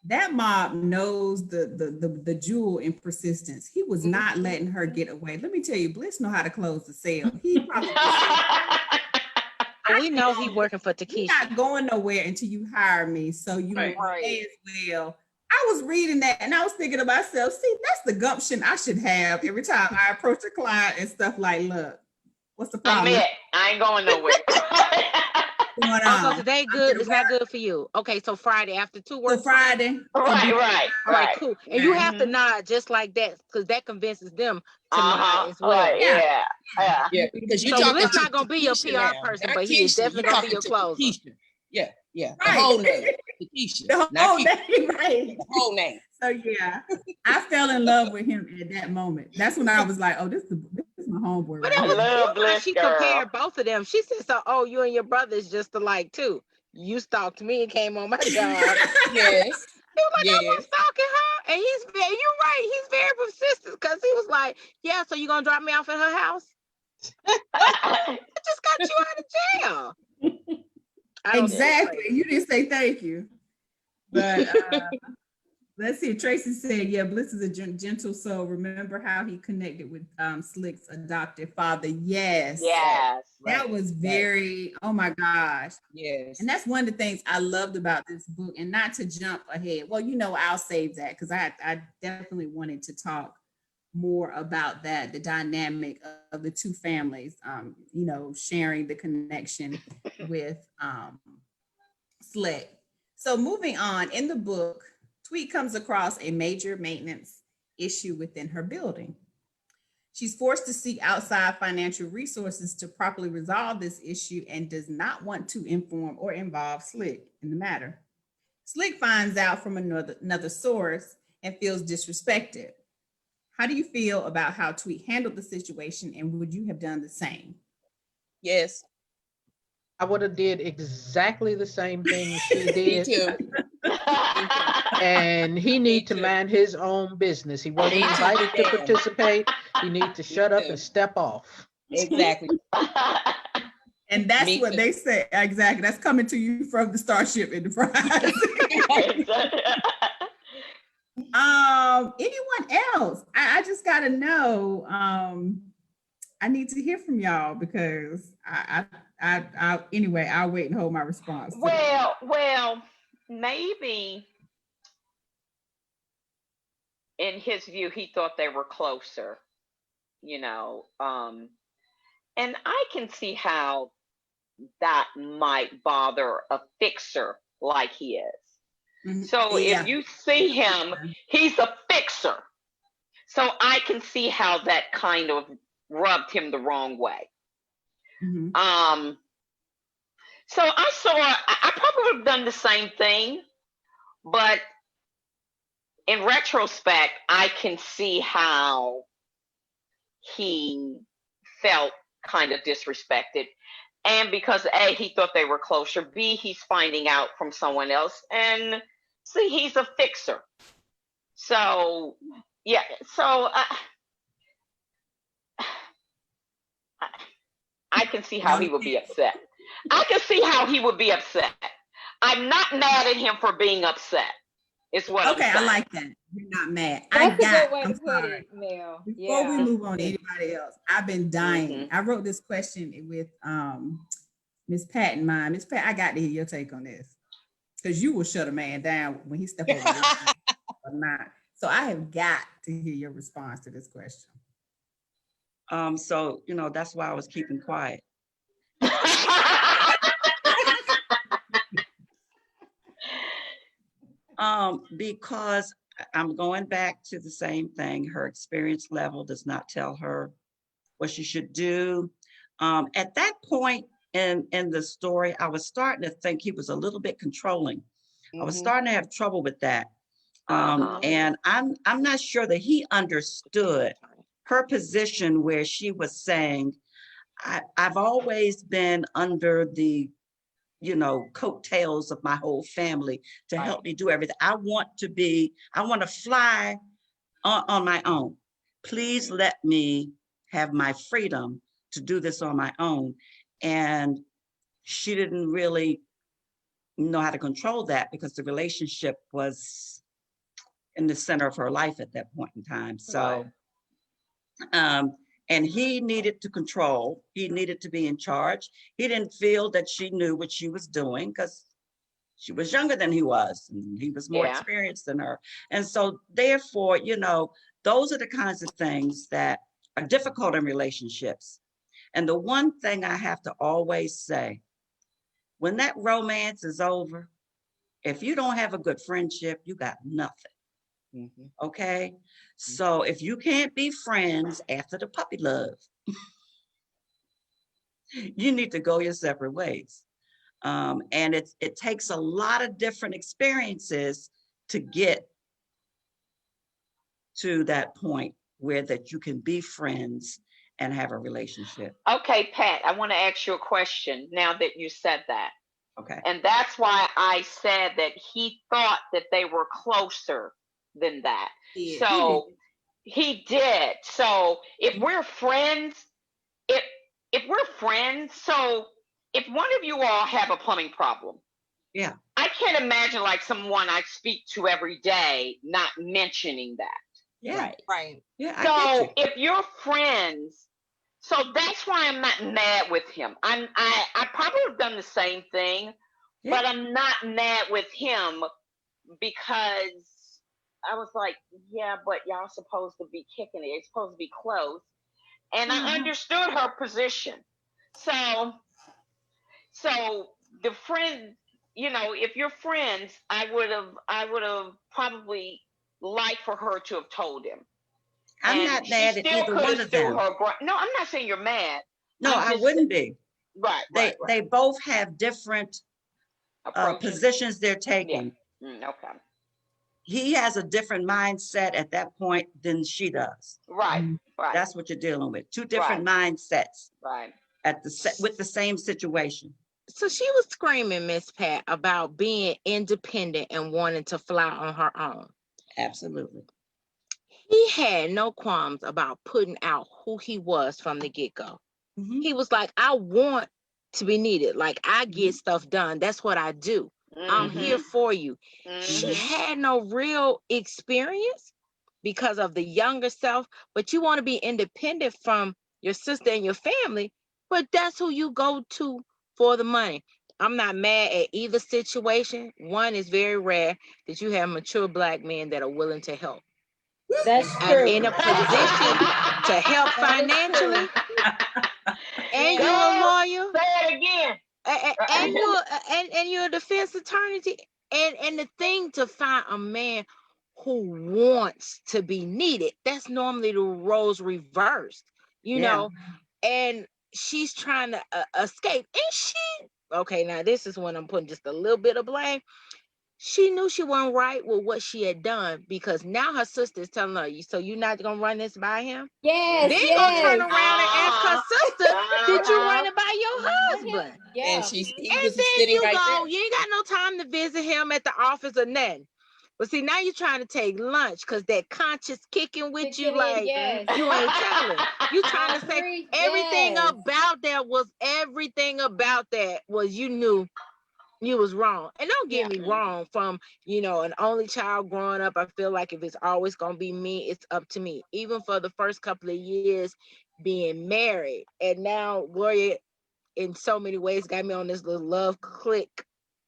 That mob knows the jewel in persistence. He was not letting her get away. Let me tell you, Bliss know how to close the sale. He probably we know he working for Takesha. You're not going nowhere until you hire me. So you may as well. I was reading that and I was thinking to myself, see, that's the gumption I should have every time I approach a client and stuff like, look, what's the problem? I ain't going nowhere. So today good is not good for you. Okay, so Friday after 2 works. So Friday. Right. All right, cool. And you have to nod just like that because that convinces them to nod as well. Right, yeah. Because you so Bliss not gonna be your PR person, but he is definitely gonna be your closer. Yeah. Right. The whole name. Takesha. The whole name, right. The whole name. So yeah, I fell in love with him at that moment. That's when I was like, oh, this is my homeboy. But Right? I love Bliss. She compared both of them. She said, so, oh, you and your brother is just alike too. You stalked me and came on my job. Yes. He was like, I was stalking her. And you're right, he's very persistent because he was like, yeah, so you gonna drop me off at her house? I just got you out of jail. Exactly. You didn't say thank you. But let's see. Tracy said, yeah, Bliss is a gentle soul. Remember how he connected with Slick's adopted father? Yes. That was very, oh my gosh. Yes. And that's one of the things I loved about this book. And not to jump ahead. Well, you know, I'll save that because I definitely wanted to talk more about that, the dynamic of the two families, you know, sharing the connection with Slick. So moving on, in the book, Tweet comes across a major maintenance issue within her building. She's forced to seek outside financial resources to properly resolve this issue and does not want to inform or involve Slick in the matter. Slick finds out from another source and feels disrespected. How do you feel about how Tweet handled the situation, and would you have done the same? Yes. I would have did exactly the same thing she did. Me too. And he need to mind his own business. He wasn't invited to participate. He needs to shut up and step off. Exactly. And that's what they say. Exactly. That's coming to you from the Starship Enterprise. Anyone else? I just gotta know. I need to hear from y'all because anyway, I'll wait and hold my response. Well, maybe in his view, he thought they were closer, you know, and I can see how that might bother a fixer like he is. Mm-hmm. So if you see him, he's a fixer. So I can see how that kind of rubbed him the wrong way. Mm-hmm. So I probably would have done the same thing, but in retrospect, I can see how he felt kind of disrespected. And because A, he thought they were closer, B, he's finding out from someone else, and C, he's a fixer. So, yeah, so I can see how he would be upset. I can see how he would be upset. I'm not mad at him for being upset. Is what I'm saying. I like that. You're not mad. That's a good way to put it, Mel. Before we move on to anybody else, I've been dying. Mm-hmm. I wrote this question with Miss Pat in mind. Miss Pat, I got to hear your take on this because you will shut a man down when he steps over this or not. So I have got to hear your response to this question. So you know that's why I was keeping quiet. Because I'm going back to the same thing. Her experience level does not tell her what she should do. At that point in the story, I was starting to think he was a little bit controlling. Mm-hmm. I was starting to have trouble with that. And I'm not sure that he understood her position where she was saying, I've always been under the coattails of my whole family to help me do everything. I want to fly on my own. Please let me have my freedom to do this on my own. And she didn't really know how to control that because the relationship was in the center of her life at that point in time. So, and he needed to control, he needed to be in charge. He didn't feel that she knew what she was doing because she was younger than he was, and he was more experienced than her. And so therefore, you know, those are the kinds of things that are difficult in relationships. And the one thing I have to always say, when that romance is over, if you don't have a good friendship, you got nothing. Okay? So if you can't be friends after the puppy love, you need to go your separate ways. And it takes a lot of different experiences to get to that point where that you can be friends and have a relationship. Okay, Pat, I want to ask you a question now that you said that. Okay. And that's why I said that he thought that they were closer than that. Yeah. So he did. So if we're friends, if we're friends, so if one of you all have a plumbing problem, yeah, I can't imagine like someone I speak to every day not mentioning that. Yeah. Right. Yeah. So if you're friends, so that's why I'm not mad with him. I probably have done the same thing, but I'm not mad with him because I was like, yeah, but y'all supposed to be kicking it. It's supposed to be close. And I understood her position. So the friend, you know, if you're friends, I would have probably liked for her to have told him. I'm not mad at either one of them. No, I'm not saying you're mad. No, I wouldn't be. Right. They both have different positions they're taking. Yeah. Okay. He has a different mindset at that point than she does. Right. Right. That's what you're dealing with. Two different mindsets. Right. With the same situation. So she was screaming, Miss Pat, about being independent and wanting to fly on her own. Absolutely. He had no qualms about putting out who he was from the get-go. He was like, I want to be needed. Like, I get stuff done. That's what I do. I'm here for you. She had no real experience because of the younger self, but you want to be independent from your sister and your family, but that's who you go to for the money. I'm not mad at either situation. One is very rare that you have mature Black men that are willing to help. That's true. And in a position to help financially, and you're a lawyer. Say it again. And you're a defense attorney. And the thing to find a man who wants to be needed, that's normally the roles reversed, you know. And she's trying to escape. And okay, now this is when I'm putting just a little bit of blame. She knew she wasn't right with what she had done because now her sister is telling her, so you're not going to run this by him? Yes. Then going to turn around and ask her sister, did you run it by your husband? Yeah. And then you right go, you ain't got no time to visit him at the office or nothing. But see, now you're trying to take lunch because that conscience kicking with you like, you ain't telling. You trying to say everything about that was you knew you was wrong. And don't get me wrong, from, you know, an only child growing up, I feel like if it's always going to be me, it's up to me. Even for the first couple of years being married. And now Gloria, in so many ways, got me on this little love click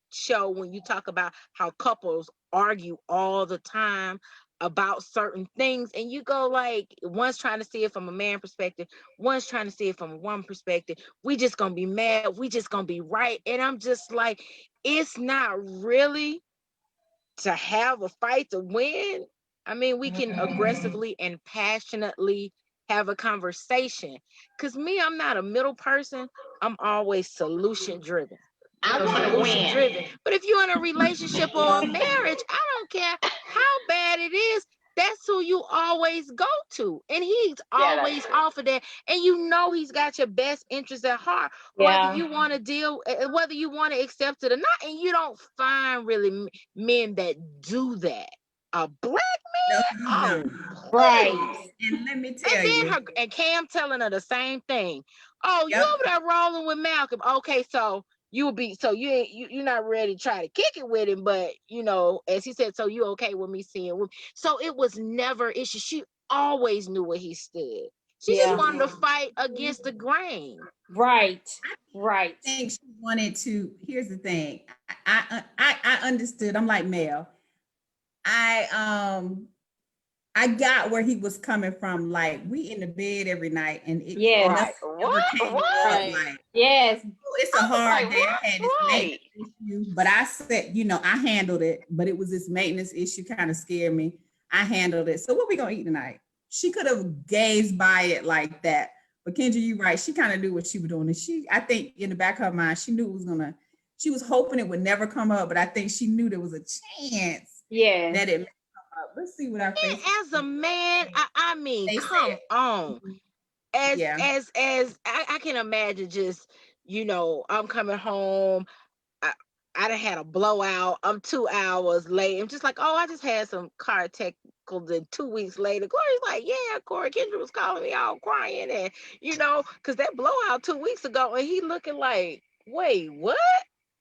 show when you talk about how couples argue all the time about certain things, and you go like, one's trying to see it from a man perspective, one's trying to see it from a woman perspective. We just gonna be mad, we just gonna be right. And I'm just like, it's not really to have a fight to win. I mean, we can aggressively and passionately have a conversation. Because me, I'm not a middle person. I'm always solution driven. But if you're in a relationship or a marriage, I don't care how bad it is, that's who you always go to. And he's always offered that. And you know he's got your best interest at heart, whether you want to whether you want to accept it or not. And you don't find really men that do that. a black man? No. Right. And let me tell And then you. and Cam telling her the same thing. Oh, Yep. you over there rolling with Malcolm. Okay, so you're not ready to try to kick it with him, but as he said, so you okay with me seeing women. So it was never issue. She always knew where he stood. She just wanted to fight against the grain. Right. I think she wanted to. Here's the thing. I understood. I'm like Mel. I got where he was coming from. Like, we in the bed every night, and it What? Like, yes, it's a hard day. I had this maintenance issue, but I said, I handled it. But it was this maintenance issue kind of scared me. I handled it. So what we gonna eat tonight? She could have gazed by it like that. But Kendra, you're right. She kind of knew what she was doing, and I think in the back of her mind, she knew it was gonna. She was hoping it would never come up, but I think she knew there was a chance. That it. Let's see what I think. As a man, I mean, come on. As I can imagine, just I'm coming home. I done had a blowout. I'm 2 hours late. I'm just like, oh, I just had some car technicals. And 2 weeks later, Corey's like, yeah, Corey Kendra was calling me all crying, and because that blowout 2 weeks ago, and he looking like, wait, what?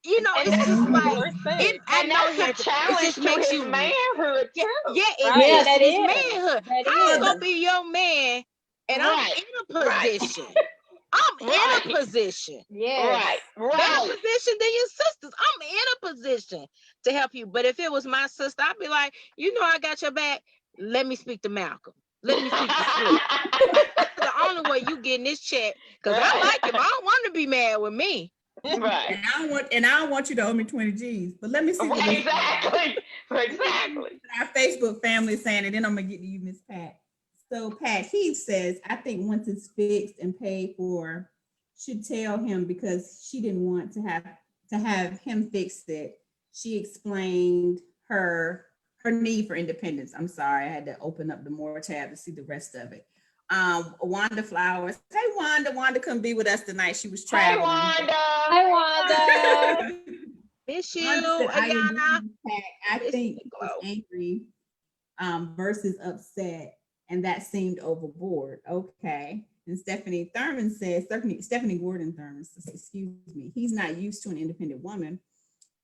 It's just like I know that's a challenge. It just makes his manhood too. It tests his manhood. How you gonna be your man and I'm in a position? I'm in a position. Better position than your sisters. I'm in a position to help you. But if it was my sister, I'd be like, I got your back. Let me speak to Malcolm. Let me speak to Slick. That's the only way you getting this check. Because I like him. I don't want to be mad with me. Right. And I don't want you to owe me 20 G's. But let me see what exactly. Our Facebook family is saying, and then I'm gonna get to you, Miss Pat. So Pat, he says, I think once it's fixed and paid for, should tell him because she didn't want to have him fix it. She explained her need for independence. I'm sorry, I had to open up the more tab to see the rest of it. Wanda Flowers. Hey, Wanda. Wanda couldn't be with us tonight. She was traveling. Hi, Wanda. Miss you, Ayana. I think he was angry versus upset, and that seemed overboard. Okay. And Stephanie Thurman says, Stephanie Gordon Thurman, excuse me, he's not used to an independent woman.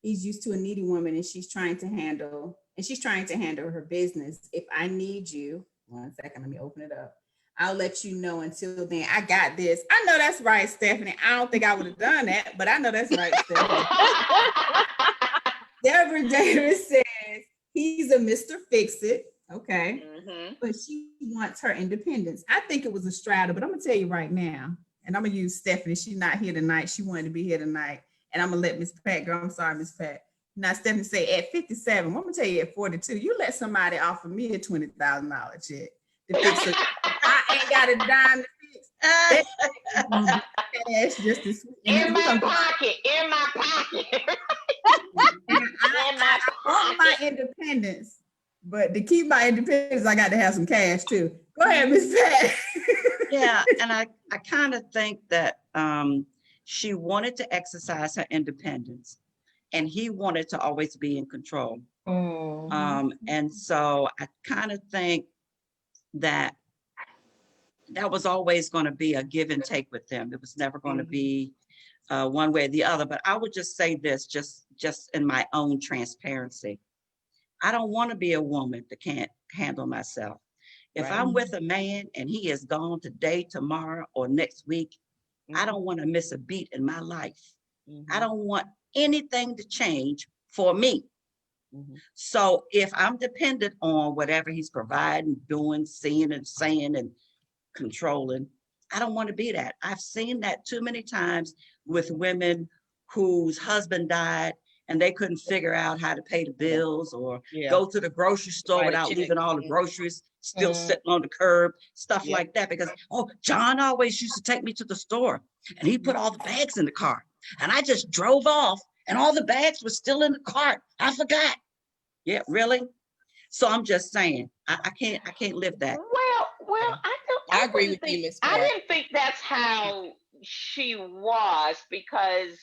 He's used to a needy woman, and she's trying to handle her business. If I need you, 1 second, let me open it up. I'll let you know. Until then, I got this. I know that's right, Stephanie. I don't think I would have done that, but I know that's right, Stephanie. Deborah Davis says he's a Mr. Fix-It. Okay. Mm-hmm. But she wants her independence. I think it was a strata, but I'm going to tell you right now, and I'm going to use Stephanie. She's not here tonight. She wanted to be here tonight. And I'm going to let Miss Pat go. I'm sorry, Miss Pat. Now, Stephanie say at 57, I'm going to tell you at 42, you let somebody offer me a $20,000 check to fix it. I ain't got a dime to fix. Cash just to in my pocket. I want my independence, but to keep my independence, I got to have some cash too. Go ahead, Miss Pat. Yeah, and I kind of think that she wanted to exercise her independence, and he wanted to always be in control. And so I kind of think that was always going to be a give and take with them. It was never going to be one way or the other. But I would just say this, just in my own transparency. I don't want to be a woman that can't handle myself. If I'm with a man and he is gone today, tomorrow, or next week, I don't want to miss a beat in my life. I don't want anything to change for me. So if I'm dependent on whatever he's providing, doing, seeing and saying and controlling, I don't want to be that. I've seen that too many times with women whose husband died and they couldn't figure out how to pay the bills or go to the grocery store without leaving all the groceries still sitting on the curb, stuff like that. Because, John always used to take me to the store and he put all the bags in the car and I just drove off and all the bags were still in the cart. I forgot. Yeah, really? So I'm just saying, I can't live that. Well, I agree with you, Miss Pat. I didn't think that's how she was, because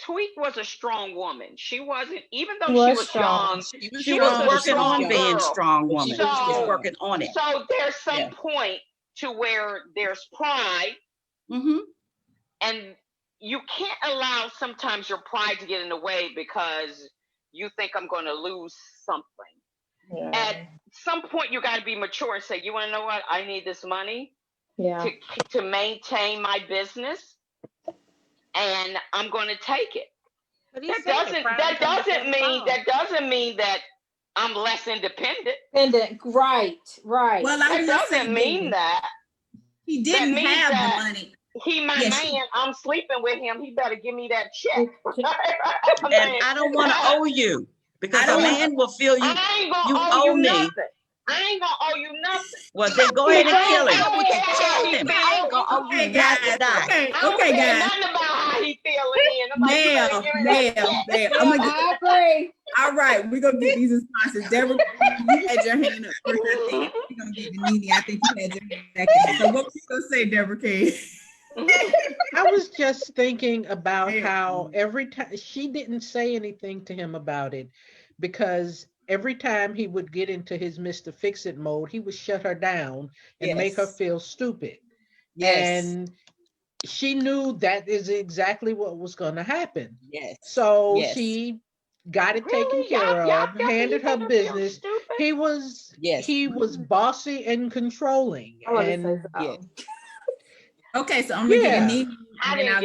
Tweet was a strong woman. She wasn't, even though Was she was strong. young, She was a working on strong being girl. strong woman. So, She was working on it. So there's some point to where there's pride, and you can't allow sometimes your pride to get in the way because you think I'm going to lose something. Yeah. At some point, you got to be mature and say, you want to know what? I need this money to maintain my business, and I'm going to take it. That doesn't mean that I'm less independent. Right. Well, that doesn't mean that. He didn't have the money. He my man. I'm sleeping with him. He better give me that check. And I don't want to owe you because a man will feel you. You owe me. Nothing. I ain't gonna owe you nothing. Well, then go ahead and kill him. Kill him. I ain't gonna owe you nothing. Okay, guys. Nothing about how he feeling. Mel, I agree. All right, we're gonna get these responses. Deborah, you had your hand up first. I think we're gonna get to Nene. I think you had your hand second. So what were you gonna say, Deborah K? I was just thinking about how every time she didn't say anything to him about it, because every time he would get into his Mr. Fix-It mode, he would shut her down and make her feel stupid. And she knew that is exactly what was going to happen. So she got it taken care of, handed her business. He was bossy and controlling. Okay, so I'm gonna get Nene. I didn't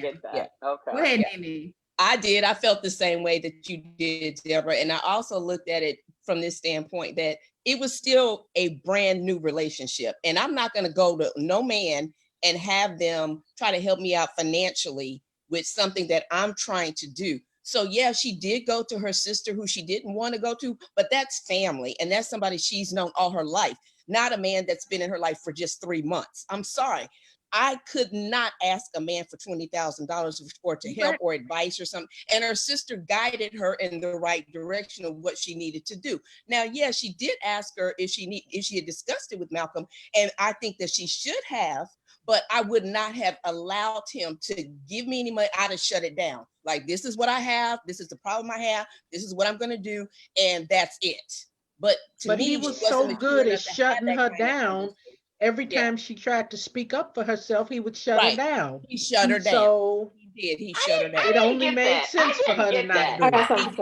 get that. Yeah. Okay. Go ahead, Nene. I did. I felt the same way that you did, Deborah. And I also looked at it from this standpoint that it was still a brand new relationship. And I'm not going to go to no man and have them try to help me out financially with something that I'm trying to do. So yeah, she did go to her sister who she didn't want to go to, but that's family. And that's somebody she's known all her life, not a man that's been in her life for just 3 months. I'm sorry. I could not ask a man for $20,000 for to help or advice or something. And her sister guided her in the right direction of what she needed to do. Now, yeah, she did ask her if she had discussed it with Malcolm. And I think that she should have, but I would not have allowed him to give me any money. I'd have shut it down. Like, this is what I have. This is the problem I have. This is what I'm going to do. And that's it. But me, he was so good at shutting her down. Every time she tried to speak up for herself, he would shut her down. He shut her down. So he shut her down. It only made sense for her to not do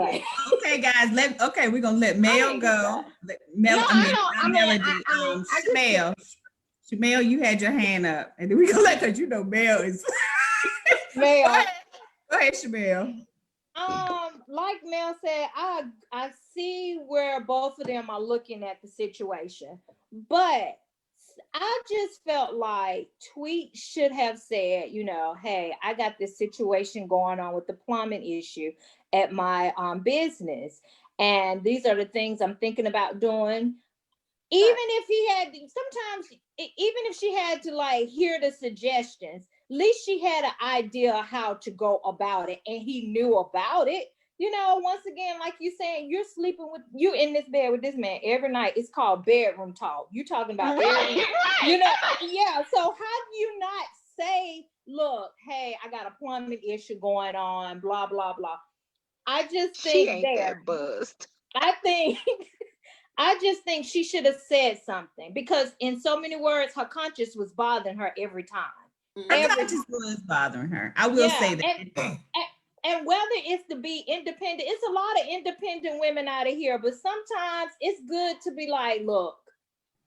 it. Okay, guys, we're gonna let Mel go. Shamel, you had your hand up, and then we're gonna let because Mel is Mel. Go ahead, Shamel. Like Mel said, I see where both of them are looking at the situation, but I just felt like Tweet should have said, hey, I got this situation going on with the plumbing issue at my business. And these are the things I'm thinking about doing. Even if she had to hear the suggestions, at least she had an idea how to go about it. And he knew about it. Once again, like you saying, you in this bed with this man every night. It's called bedroom talk. You talking about every, yeah. So how do you not say, look, hey, I got a plumbing issue going on, blah, blah, blah. I just think she ain't that buzzed. I just think she should have said something, because in so many words, her conscience was bothering her every time. Her conscience was bothering her. I will say that. And whether it's to be independent, it's a lot of independent women out of here, but sometimes it's good to be like, look,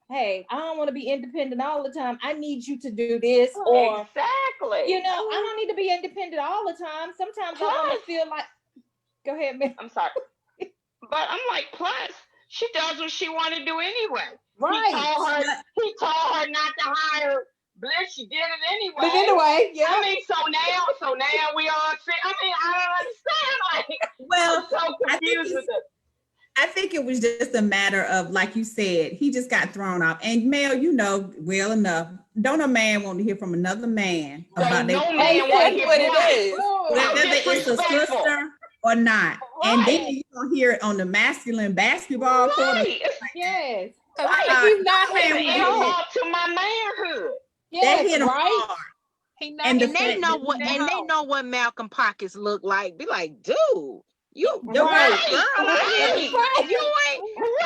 hey, I don't want to be independent all the time. I need you to do this. Or exactly. I don't need to be independent all the time. Sometimes I want to feel like, go ahead, man. I'm sorry. But I'm like, plus, she does what she want to do anyway. Right. He told her not to hire Bliss. She did it anyway. But anyway, yeah. I mean, so now we all fit. I mean, I don't understand. Well, I'm so confused with it. I think it was just a matter of, like you said, he just got thrown off. And Mel, well enough. Don't a man want to hear from another man about no man want to hear what it is. Whether it's a sister or not. Right. And then you don't hear it on the masculine basketball court. Yes. He's not having to my manhood. That hit him hard. And they know what Malcolm pockets look like. Be like, dude, you right, girl, right. You ain't,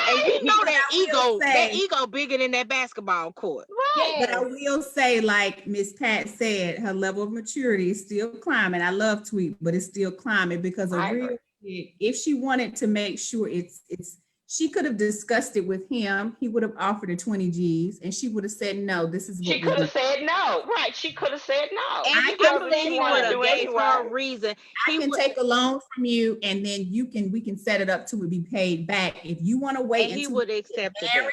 and you know that ego bigger than that basketball court. Right. But I will say, like Miss Pat said, her level of maturity is still climbing. I love Tweet, but it's still climbing because if she wanted to make sure she could have discussed it with him. He would have offered her 20 G's and she would have said, no, this is what she could have said no. Right. She could have said no. And I believe he would have gave her a reason. I can take a loan from you and then we can set it up to be paid back. If you want to wait and he would accept it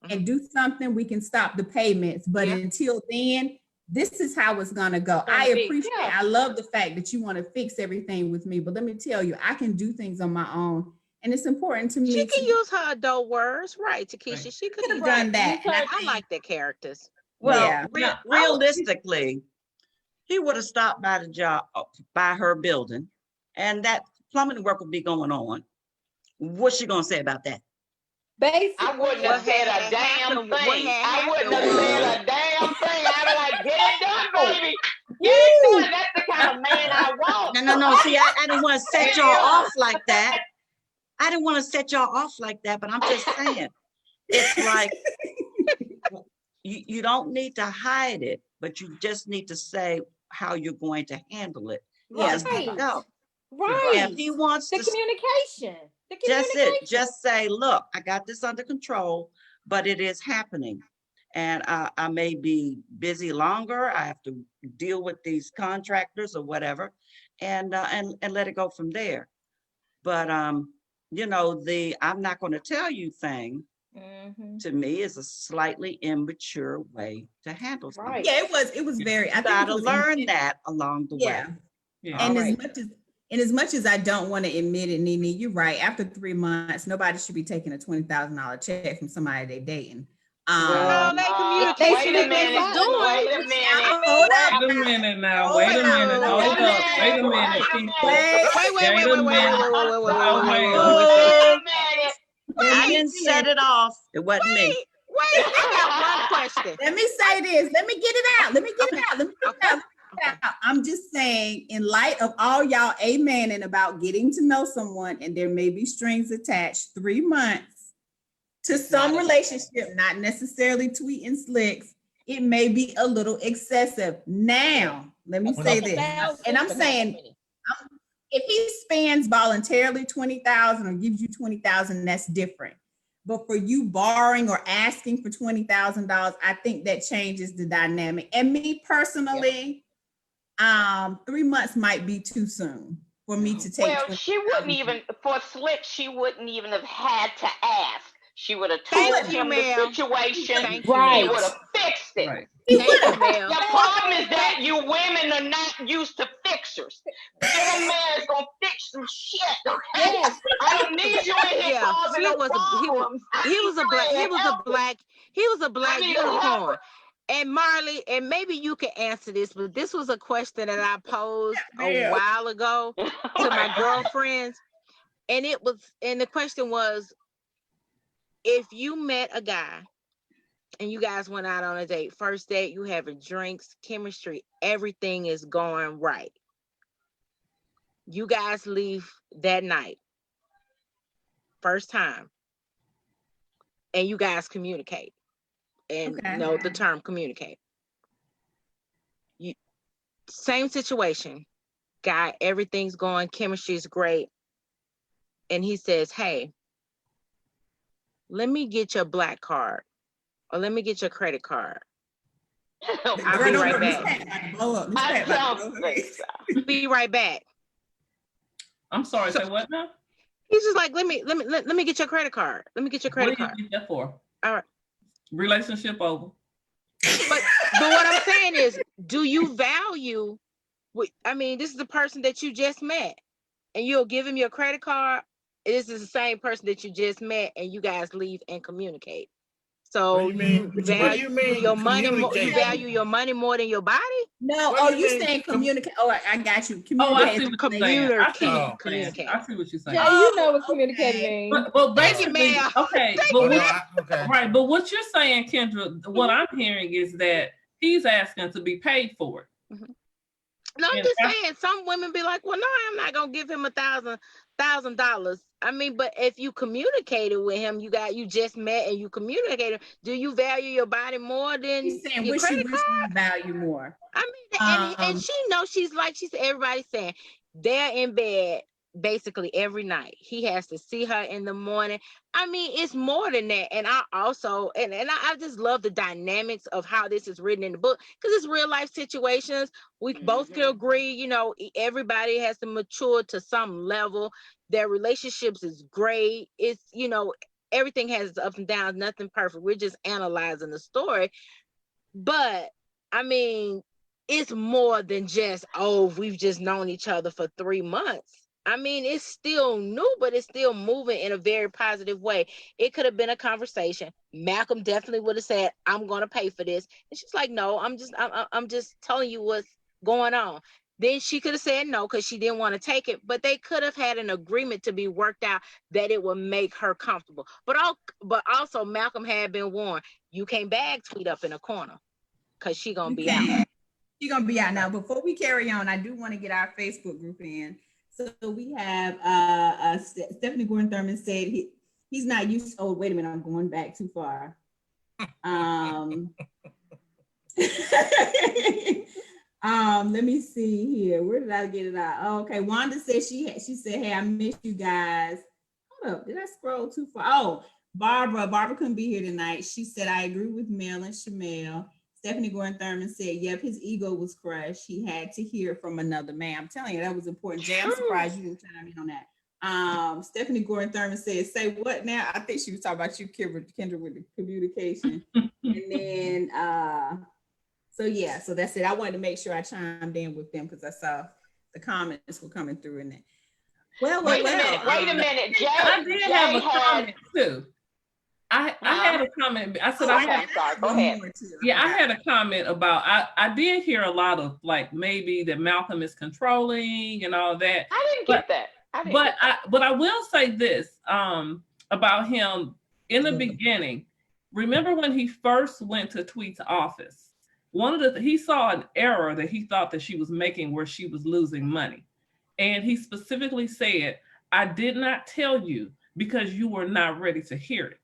and do something, we can stop the payments. But until then, this is how it's gonna go. I appreciate I love the fact that you want to fix everything with me, but let me tell you, I can do things on my own. And it's important to me. She can use her adult words, right, Takesha? Right. She could have done that. I like the characters. Well, realistically, he would have stopped by the job, by her building, and that plumbing work would be going on. What's she gonna say about that? Basically, I wouldn't have said a damn thing. I wouldn't have said a damn thing. I'd be like, get it done, baby. Get it done. That's the kind of man I want. No. See, I didn't want to set y'all off like that. I didn't want to set y'all off like that, but I'm just saying, it's like, you don't need to hide it, but you just need to say how you're going to handle it. Yes, no. Right. If he wants the communication. Just say, look, I got this under control, but it is happening. And I may be busy longer. I have to deal with these contractors or whatever, and let it go from there. But you know, I'm not going to tell you thing to me is a slightly immature way to handle something. Right. Yeah, it was very. I got to learn that along the way. Yeah. And as much as I don't want to admit it, Nene, you're right. After 3 months, nobody should be taking a $20,000 check from somebody they're dating. Wait a minute. Wait a minute now. Wait a minute. I didn't set it off. It wasn't me. Wait, I got one question. Let me say this. Let me get it out. I'm just saying, in light of all y'all amening about getting to know someone, and there may be strings attached, 3 months to some relationship, not necessarily Tweet and Slicks, it may be a little excessive. Now, let me say this, and I'm saying, if he spends voluntarily $20,000 or gives you $20,000, that's different. But for you borrowing or asking for $20,000, I think that changes the dynamic. And me personally, 3 months might be too soon for me to take. Well, she wouldn't even, for Slick, she wouldn't even have had to ask. She would have told him the situation. Right. He would have fixed it. Right. The problem is that you women are not used to fixers. That man is gonna fix some shit. Okay? Yes. I don't need you in here causing no problems. He was a black unicorn. And Marlee, and maybe you can answer this, but this was a question that I posed a while ago to my girlfriends, and the question was, if you met a guy and you guys went out on a date, first date, you having drinks, chemistry, everything is going right. You guys leave that night, first time, and you guys communicate, and know the term communicate. Same situation, guy, everything's going, chemistry is great, and he says, hey, let me get your black card, or let me get your credit card. I'll be right back. Be right back. I'm sorry, say what now? He's just like, let me get your credit card. Let me get your credit card. What do you get that for? All right. Relationship over. But what I'm saying is, do you value? This is the person that you just met, and you'll give him your credit card. This is the same person that you just met, and you guys leave and communicate. So you value your money. You value your money more than your body? No. You saying communicate? Oh, I got you. Communicate. Communicate. I see what you're saying. Yeah, you know what communicating means. But basically, okay. But what you're saying, Kendra, what I'm hearing is that he's asking to be paid for it. No, I'm just saying, some women be like, well, no, I'm not gonna give him $1,000. I mean, but if you communicated with him, you just met and you communicated, do you value your body more than your credit card? Value more. I mean, and she knows, she said, everybody's saying they're in bed basically every night. He has to see her in the morning. I mean, it's more than that. And I also, and I just love the dynamics of how this is written in the book, because it's real life situations. We both can agree, you know, everybody has to mature to some level. Their relationships is great. It's, you know, everything has its ups and downs, nothing perfect. We're just analyzing the story. But I mean, it's more than just, oh, we've just known each other for 3 months. I mean, it's still new, but it's still moving in a very positive way. It could have been a conversation. Malcolm definitely would have said, I'm going to pay for this. And she's like, no, I'm just telling you what's going on. Then she could have said no because she didn't want to take it, but they could have had an agreement to be worked out that it would make her comfortable. But also Malcolm had been warned, you can't bag tweet up in a corner because she's going to be out. She's going to be out. Now, before we carry on, I do want to get our Facebook group in. So we have Stephanie Gordon Thurman said he's not used to, oh, wait a minute, I'm going back too far. Let me see here. Where did I get it out? Oh, okay. Wanda said she said, hey, I miss you guys. Hold up, did I scroll too far? Oh, Barbara couldn't be here tonight. She said, I agree with Mel and Shamel. Stephanie Gordon Thurman said, yep, his ego was crushed. He had to hear from another man. I'm telling you, that was important. Jay, I'm surprised you didn't chime in on that. Stephanie Gordon Thurman said, say what now? I think she was talking about you, Kendra, with the communication. And then, so that's it. I wanted to make sure I chimed in with them because I saw the comments were coming through in it. Well, wait a minute. Jay, I did have a comment too. I had a comment. I said Go ahead. Yeah, I had a comment about I did hear a lot of like maybe that Malcolm is controlling and all that. I didn't get that. But I will say this about him in the beginning. Remember when he first went to Tweet's office? He saw an error that he thought that she was making where she was losing money. And he specifically said, I did not tell you because you were not ready to hear it.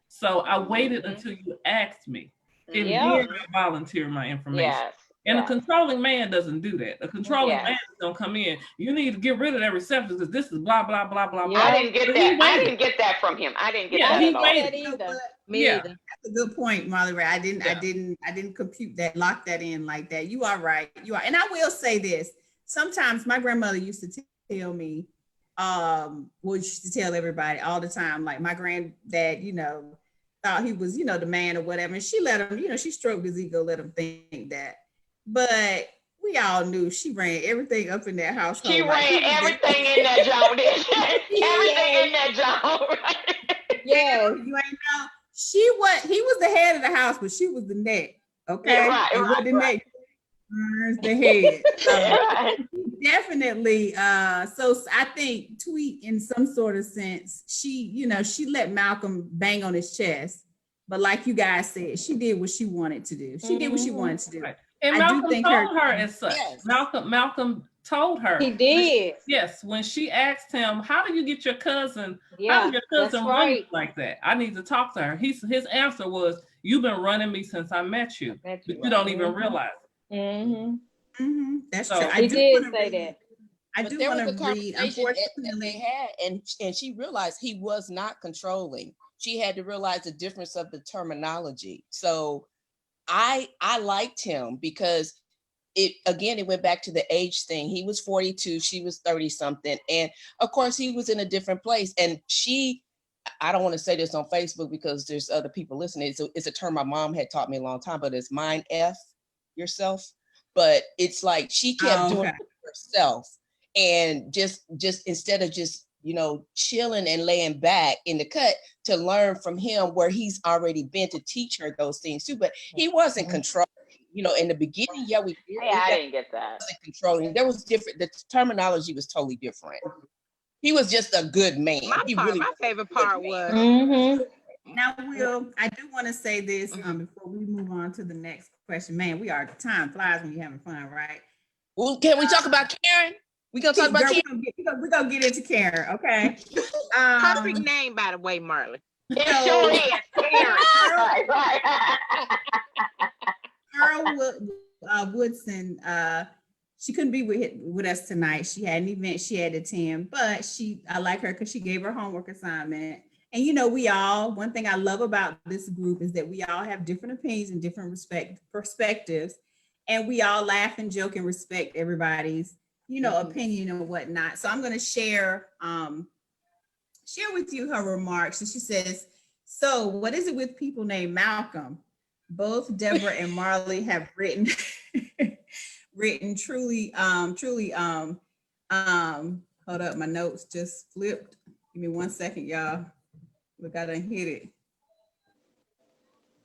So I waited until you asked me, and then I volunteered my information. Yes. And a controlling man doesn't do that. A controlling man is gonna come in. You need to get rid of that reception because this is blah blah blah blah blah. I didn't get that. I didn't get that from him. I didn't get that at all. Either. Me either. That's a good point, Marlee Rae. I didn't compute that, lock that in like that. You are right. You are. And I will say this. Sometimes my grandmother used to tell me, she used to tell everybody all the time, like my granddad, you know, thought he was, you know, the man or whatever. And she let him, you know, she stroked his ego, let him think that. But we all knew she ran everything up in that household. She ran everything in that joint. Everything in that joint. Yeah, you ain't know. He was the head of the house, but she was the neck. Okay. Yeah, the neck turns the head. Definitely. So I think Tweet, in some sort of sense, she let Malcolm bang on his chest. But like you guys said, she did what she wanted to do. She did what she wanted to do. Right. And Malcolm told her as such. Yes. Malcolm told her. He did. Yes. When she asked him, how do you get your cousin? How did your cousin run like that? I need to talk to her. His answer was, you've been running me since I met you. But you don't even realize it. Mm-hmm. Mm-hmm. That's so, true. I did say that. I do want to read. Unfortunately, they had, and she realized he was not controlling. She had to realize the difference of the terminology. So I liked him because it went back to the age thing. He was 42, she was 30 something. And of course he was in a different place. And I don't want to say this on Facebook because there's other people listening. So it's a term my mom had taught me a long time, but it's mind F yourself. But it's like she kept doing it herself. And just instead of just, you know, chilling and laying back in the cut, to learn from him where he's already been, to teach her those things too. But he wasn't controlling, you know, in the beginning. Yeah, I didn't get that. Wasn't controlling. There was different. The terminology was totally different. He was just a good man. My favorite part was. Now, I do want to say this before we move on to the next question. Man, time flies when you're having fun, right? Well, can we talk about Karen? We gonna talk about Karen? We're gonna get into Karen, okay? Perfect name, by the way, Marlee. It sure is. Carol Woodson, she couldn't be with us tonight. She had an event she had to attend, but I like her because she gave her homework assignment. And one thing I love about this group is that we all have different opinions and different perspectives, and we all laugh and joke and respect everybody's, opinion and whatnot. So I'm going to share with you her remarks. And she says, "So what is it with people named Malcolm? Both Deborah and Marlee have written truly, hold up, my notes just flipped. Give me 1 second, y'all. We gotta hit it.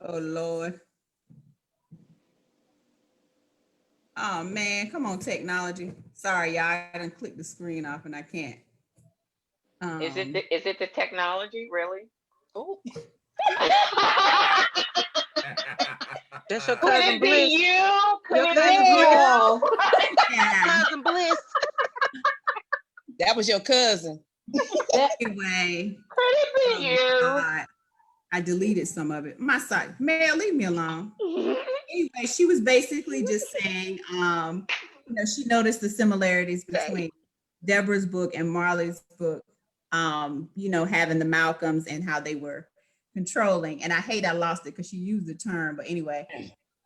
Oh Lord. Oh man, come on, technology. Sorry, y'all. I didn't click the screen off and I can't. Is it the technology, really? Oh. That's your cousin Could it Bliss. be you? Could Your it be you? Cousin Bliss. That was your cousin. Anyway. Could it be you? God. I deleted some of it. My site, Mel, leave me alone. Anyway, she was basically just saying, she noticed the similarities between Deborah's book and Marlee's book, having the Malcolms and how they were controlling. And I hate I lost it because she used the term, but anyway,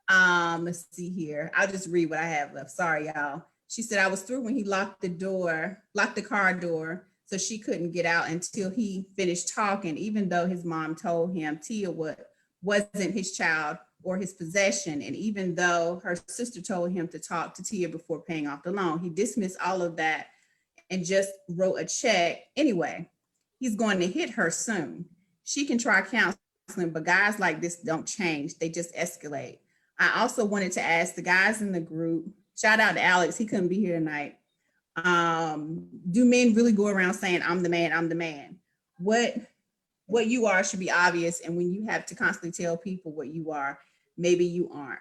let's see here. I'll just read what I have left. Sorry, y'all. She said, I was through when he locked the car door, so she couldn't get out until he finished talking, even though his mom told him Tia wasn't his child or his possession. And even though her sister told him to talk to Tia before paying off the loan, he dismissed all of that and just wrote a check. Anyway, he's going to hit her soon. She can try counseling, but guys like this don't change. They just escalate. I also wanted to ask the guys in the group, shout out to Alex, he couldn't be here tonight. Do men really go around saying, I'm the man, I'm the man? What you are should be obvious. And when you have to constantly tell people what you are, maybe you aren't.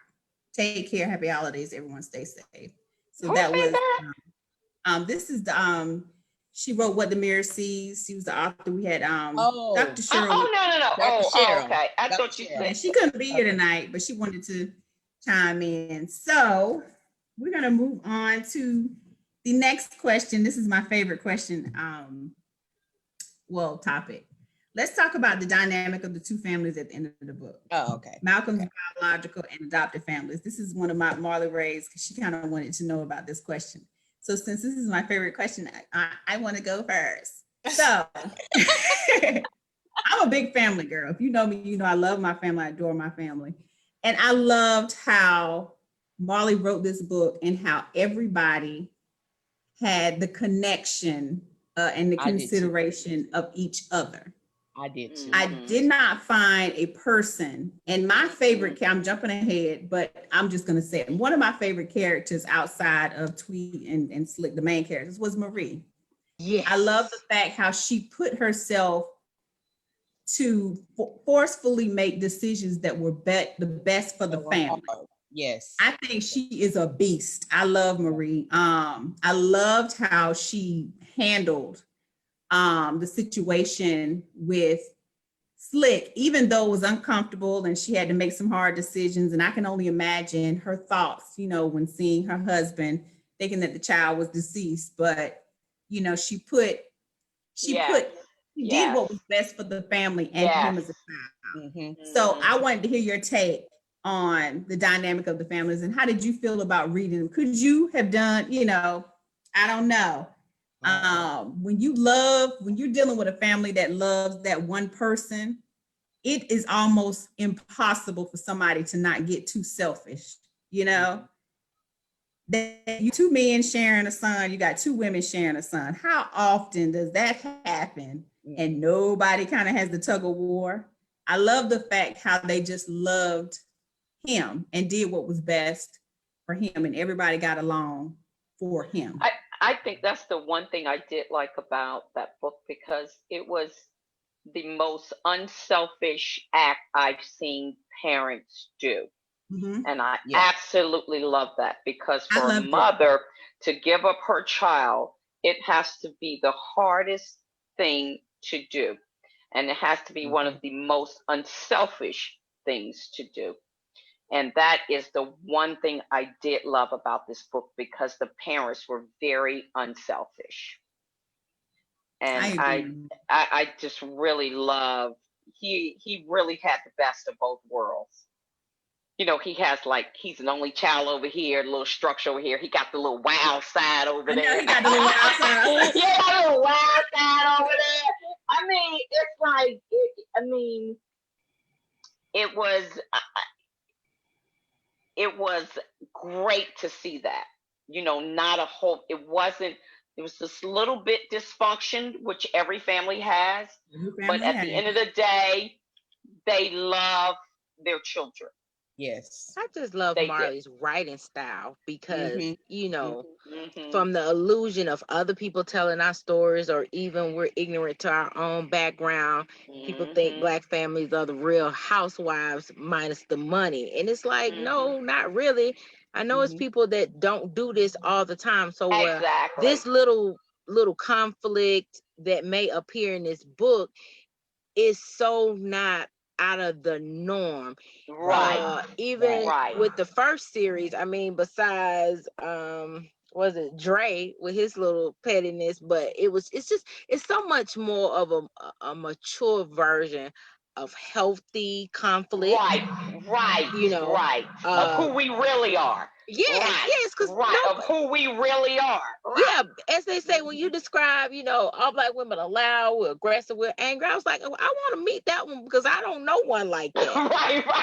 Take care. Happy holidays. Everyone stay safe. So that was, this is the, she wrote What the Mirror Sees. She was the author. We had Dr. Cheryl. No. Okay. I thought you said. She couldn't be here tonight, but she wanted to chime in. So we're going to move on to the next question. This is my favorite question, topic. Let's talk about the dynamic of the two families at the end of the book. Oh, okay. Malcolm's biological and adopted families. This is one of my Marlee Rae's, because she kind of wanted to know about this question. So since this is my favorite question, I want to go first. So I'm a big family girl. If you know me, you know I love my family. I adore my family. And I loved how Marlee wrote this book and how everybody had the connection and the consideration of each other. I did too. I did not find a person, and my favorite, I'm jumping ahead, but I'm just going to say it. One of my favorite characters outside of Tweet and Slick, the main characters, was Marie. Yeah, I love the fact how she put herself to forcefully make decisions that were the best for the family. Yes. I think she is a beast. I love Marie. I loved how she handled the situation with Slick, even though it was uncomfortable and she had to make some hard decisions. And I can only imagine her thoughts, when seeing her husband, thinking that the child was deceased. But, she did what was best for the family and for him as a child. Mm-hmm. So I wanted to hear your take on the dynamic of the families, and how did you feel about reading them? Could you have done, I don't know. When you're dealing with a family that loves that one person, it is almost impossible for somebody to not get too selfish, That you two men sharing a son, you got two women sharing a son. How often does that happen? And nobody kind of has the tug of war. I love the fact how they just loved him and did what was best for him, and everybody got along for him. I think that's the one thing I did like about that book, because it was the most unselfish act I've seen parents do. And I absolutely love that, because for a mother to give up her child, it has to be the hardest thing to do. And it has to be one of the most unselfish things to do. And that is the one thing I did love about this book, because the parents were very unselfish. And I just really love, he really had the best of both worlds. You know, he has like, he's an only child over here, a little structure over here. He got the little wild side over there. He got the little wild side. Yeah, got a little wild side over there. I mean, it's like, it was great to see that. You know, not a whole, it was this little bit dysfunction, which every family has. But at the end of the day, they love their children. Yes. I just love Marlee's writing style, because, you know, from the illusion of other people telling our stories, or even we're ignorant to our own background, people think Black families are the real housewives minus the money. And it's like, no, not really. I know it's people that don't do this all the time. So this little conflict that may appear in this book is so not out of the norm. Even with the first series, I mean, besides was it Dre with his little pettiness, but it's so much more of a mature version of healthy conflict. You know, of who we really are. Yes, because of who we really are. Yeah, as they say, when you describe, you know, all Black women are loud, we're aggressive, we're angry. I was like, I want to meet that one, because I don't know one like that.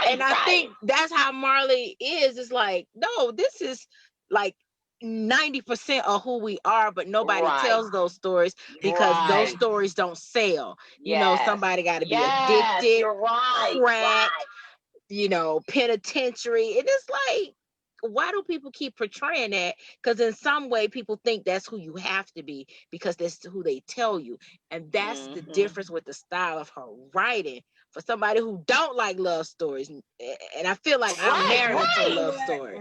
And I think that's how Marlee is. It's like, no, this is like 90% of who we are, but nobody tells those stories, because those stories don't sell. You know, somebody got to be addicted, crack, you know, penitentiary. And it's like, why do people keep portraying that? Because in some way people think that's who you have to be, because that's who they tell you. And that's the difference with the style of her writing. For somebody who don't like love stories, and I feel like I'm married to a love story.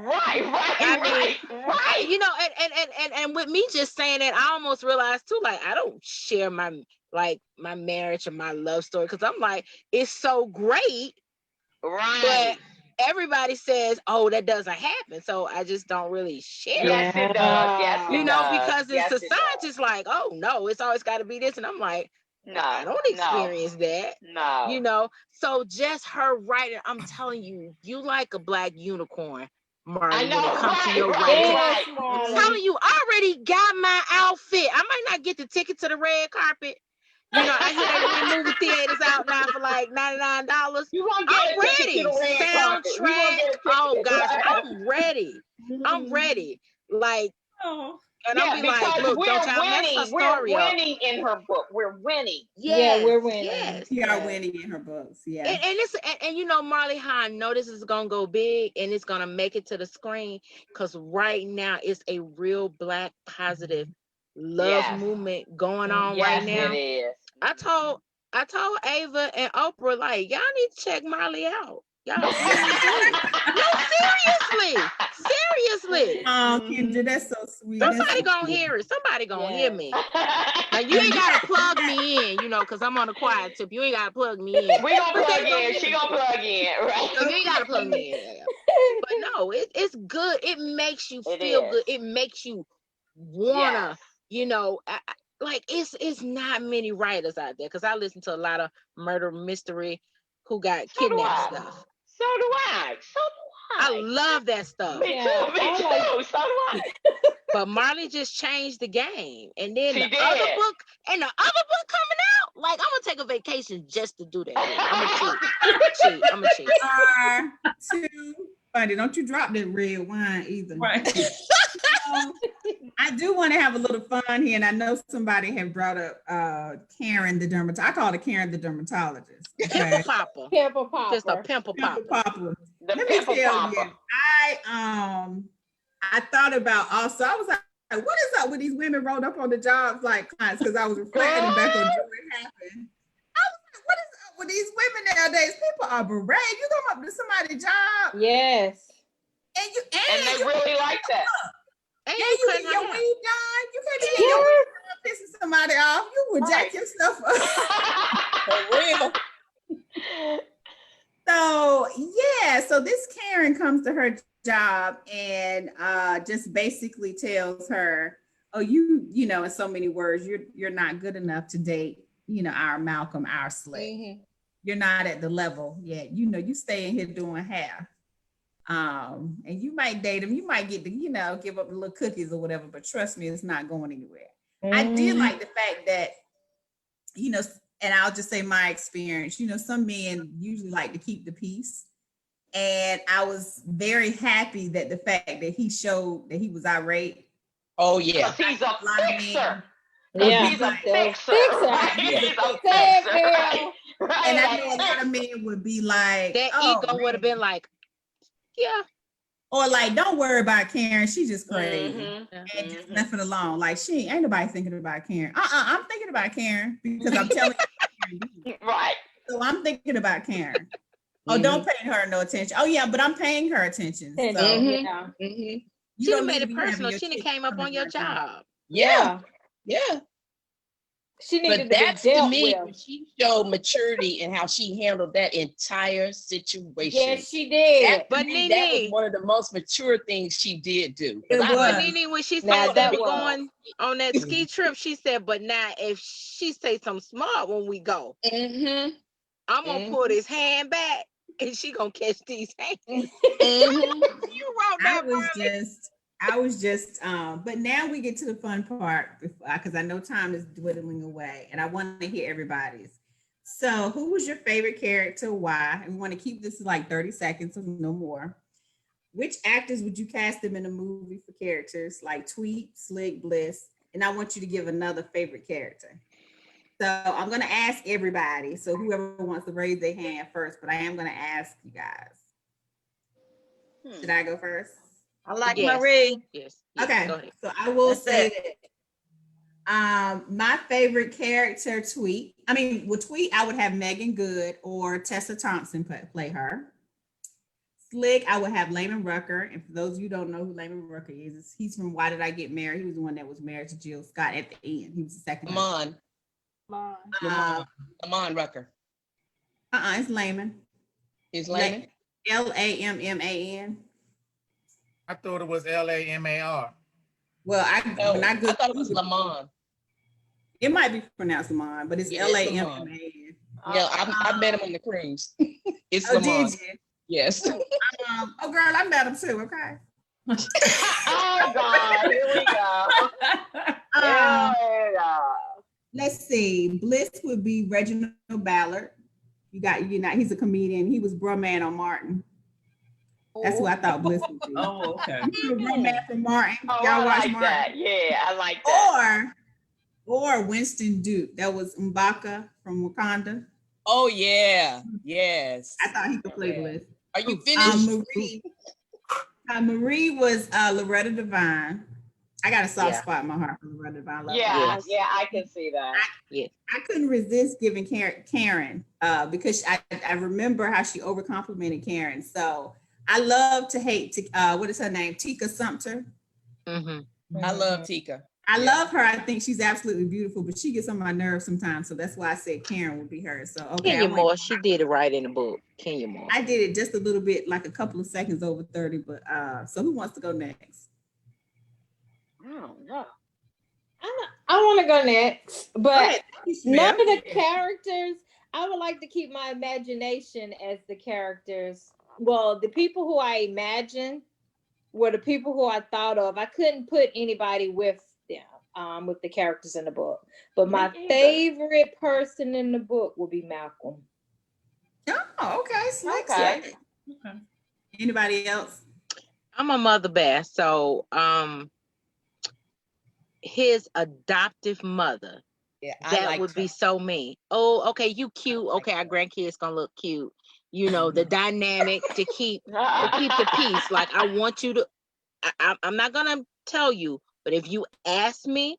You know, and with me just saying that, I almost realized too, like, I don't share my marriage or my love story, because I'm like, it's so great. But everybody says, oh, that doesn't happen. So I just don't really share. Yes, it does. You know, because in society, it's like, oh, no, it's always got to be this. And I'm like, no, I don't experience that. No. You know, so just her writing, I'm telling you, you like a Black unicorn, Marlee, I know, when it comes to your writing. I'm telling you, I already got my outfit. I might not get the ticket to the red carpet. You know, I hear they movie theaters out now for like $99. You won't get I'm ready. Soundtrack. Oh gosh, I'm ready. I'm ready. Like, and I'm be like, look, don't y'all mess her story We're up. winning in her book. We're winning. Yes, we're winning. Yes, we are winning in her books. Yeah. And it's and you know, Marlee, how I know this is gonna go big and it's gonna make it to the screen, because right now it's a real Black positive love movement going on right now. It is. I told Ava and Oprah, like, y'all need to check Marlee out. Y'all really do. No, seriously. Oh, Kendra, that's so sweet. Somebody gonna hear it. Somebody gonna hear me. Now you ain't gotta plug me in, you know, because I'm on a quiet tip. You ain't gotta plug me in. We gonna plug in. She gonna plug in, right? So you ain't gotta plug me in. But no, it's good. It makes you feel good. It makes you wanna, you know. Like it's not many writers out there, because I listen to a lot of murder mystery who got kidnapped stuff. So do I. I love that stuff. Me too. So do I. But Marlee just changed the game, and then the other book coming out. Like, I'm gonna take a vacation just to do that. I'm gonna cheat. Too funny. Don't you drop that red wine either. Right. I do want to have a little fun here, and I know somebody had brought up Karen the dermatologist. I call her Karen the dermatologist. Okay? Pimple popper. Just a pimple popper. Let me tell you, I thought about also, I was like, what is up with these women rolled up on the jobs like clients? Because I was reflecting back on what happened. I was like, what is up with these women nowadays, people are brave. You come up to somebody's job. Yes. And they really like that. And you get your weed done. You can't get your weed done pissing somebody off. You will jack your stuff up. For real. So yeah, so this Karen comes to her job and just basically tells her, oh, you know, in so many words, you're not good enough to date, you know, our Malcolm, our Slick. Mm-hmm. You're not at the level yet. You know, you stay in here doing hair. And you might date him, you might get to, you know, give up the little cookies or whatever, but trust me, it's not going anywhere. Mm-hmm. I did like the fact that, you know, and I'll just say my experience, you know, some men usually like to keep the peace. And I was very happy that the fact that he showed that he was irate. Oh, yeah. He's a fixer. Yeah, he's a fixer. He's a fixer. And I know a lot of men would be like, that ego would have been like, yeah. Or like, don't worry about Karen. She's just crazy. Mm-hmm. And just left it alone. Like, ain't nobody thinking about Karen. I'm thinking about Karen because I'm telling you. Right. So I'm thinking about Karen. Oh, don't pay her no attention. Oh, yeah, but I'm paying her attention. So yeah. She done made it personal. She done came up on your job. Yeah. She needed but to that's be dealt to me, with. She showed maturity in how she handled that entire situation. Yes, she did. That was one of the most mature things she did do. But Nene, when she said they were going on that ski trip, she said, but now if she say something smart when we go, I'm going to pull this hand back and she going to catch these hands. You wrote that, I was just, but now we get to the fun part because I know time is dwindling away and I want to hear everybody's. So who was your favorite character? Why? And we want to keep this like 30 seconds or no more. Which actors would you cast them in a movie for characters like Tweet, Slick, Bliss? And I want you to give another favorite character. So I'm going to ask everybody. So whoever wants to raise their hand first, but I am going to ask you guys. Should I go first? I like Marie. Yes. Okay. So I will say that my favorite character, Tweet. I mean, with Tweet, I would have Megan Good or Tessa Thompson play her. Slick, I would have Layman Rucker. And for those of you who don't know who Layman Rucker is, he's from Why Did I Get Married? He was the one that was married to Jill Scott at the end. He was the second. Lamont Rucker. It's Layman. Is Layman? Lamman. I thought it was Lamar. Well, I thought it was Lamont. It might be pronounced Lamont, but it's Lamman. Yeah, I met him on the cruise. It's Lamont. Did you? Yes. Oh, girl, I met him too. Okay. Oh God, here we go. Let's see. Bliss would be Reginald Ballard. He's a comedian. He was Bruh Man on Martin. That's who I thought Bliss would be. Oh, okay. Bruh Man from Martin. Oh, Y'all watch like Martin? that. Yeah, I like that. Or Winston Duke. That was M'Baka from Wakanda. Oh yeah. Yes. I thought he could play Bliss. Are you finished? Marie was Loretta Devine. I got a soft spot in my heart for Loretta Devine. Yeah, I can see that. I couldn't resist giving Karen because I remember how she overcomplimented Karen. So I love to hate, what is her name? Tika Sumpter. I love Tika. I love her. I think she's absolutely beautiful, but she gets on my nerves sometimes. So that's why I said Karen would be her. So Kenya Moore, she did it right in the book. Kenya Moore. I did it just a little bit, like a couple of seconds over 30. But so who wants to go next? I don't know. I want to go next, but none of the characters. I would like to keep my imagination as the characters. Well, the people who I imagine were the people who I thought of. I couldn't put anybody with them, with the characters in the book. But my favorite person in the book will be Malcolm. Oh, okay. Okay. Anybody else? I'm a Mother Bear, so his adoptive mother. Yeah, that would be so mean. Oh, okay, you cute. Okay, our grandkids gonna look cute. You know, the dynamic to keep the peace. Like, I want you to, I'm not gonna tell you, but if you ask me,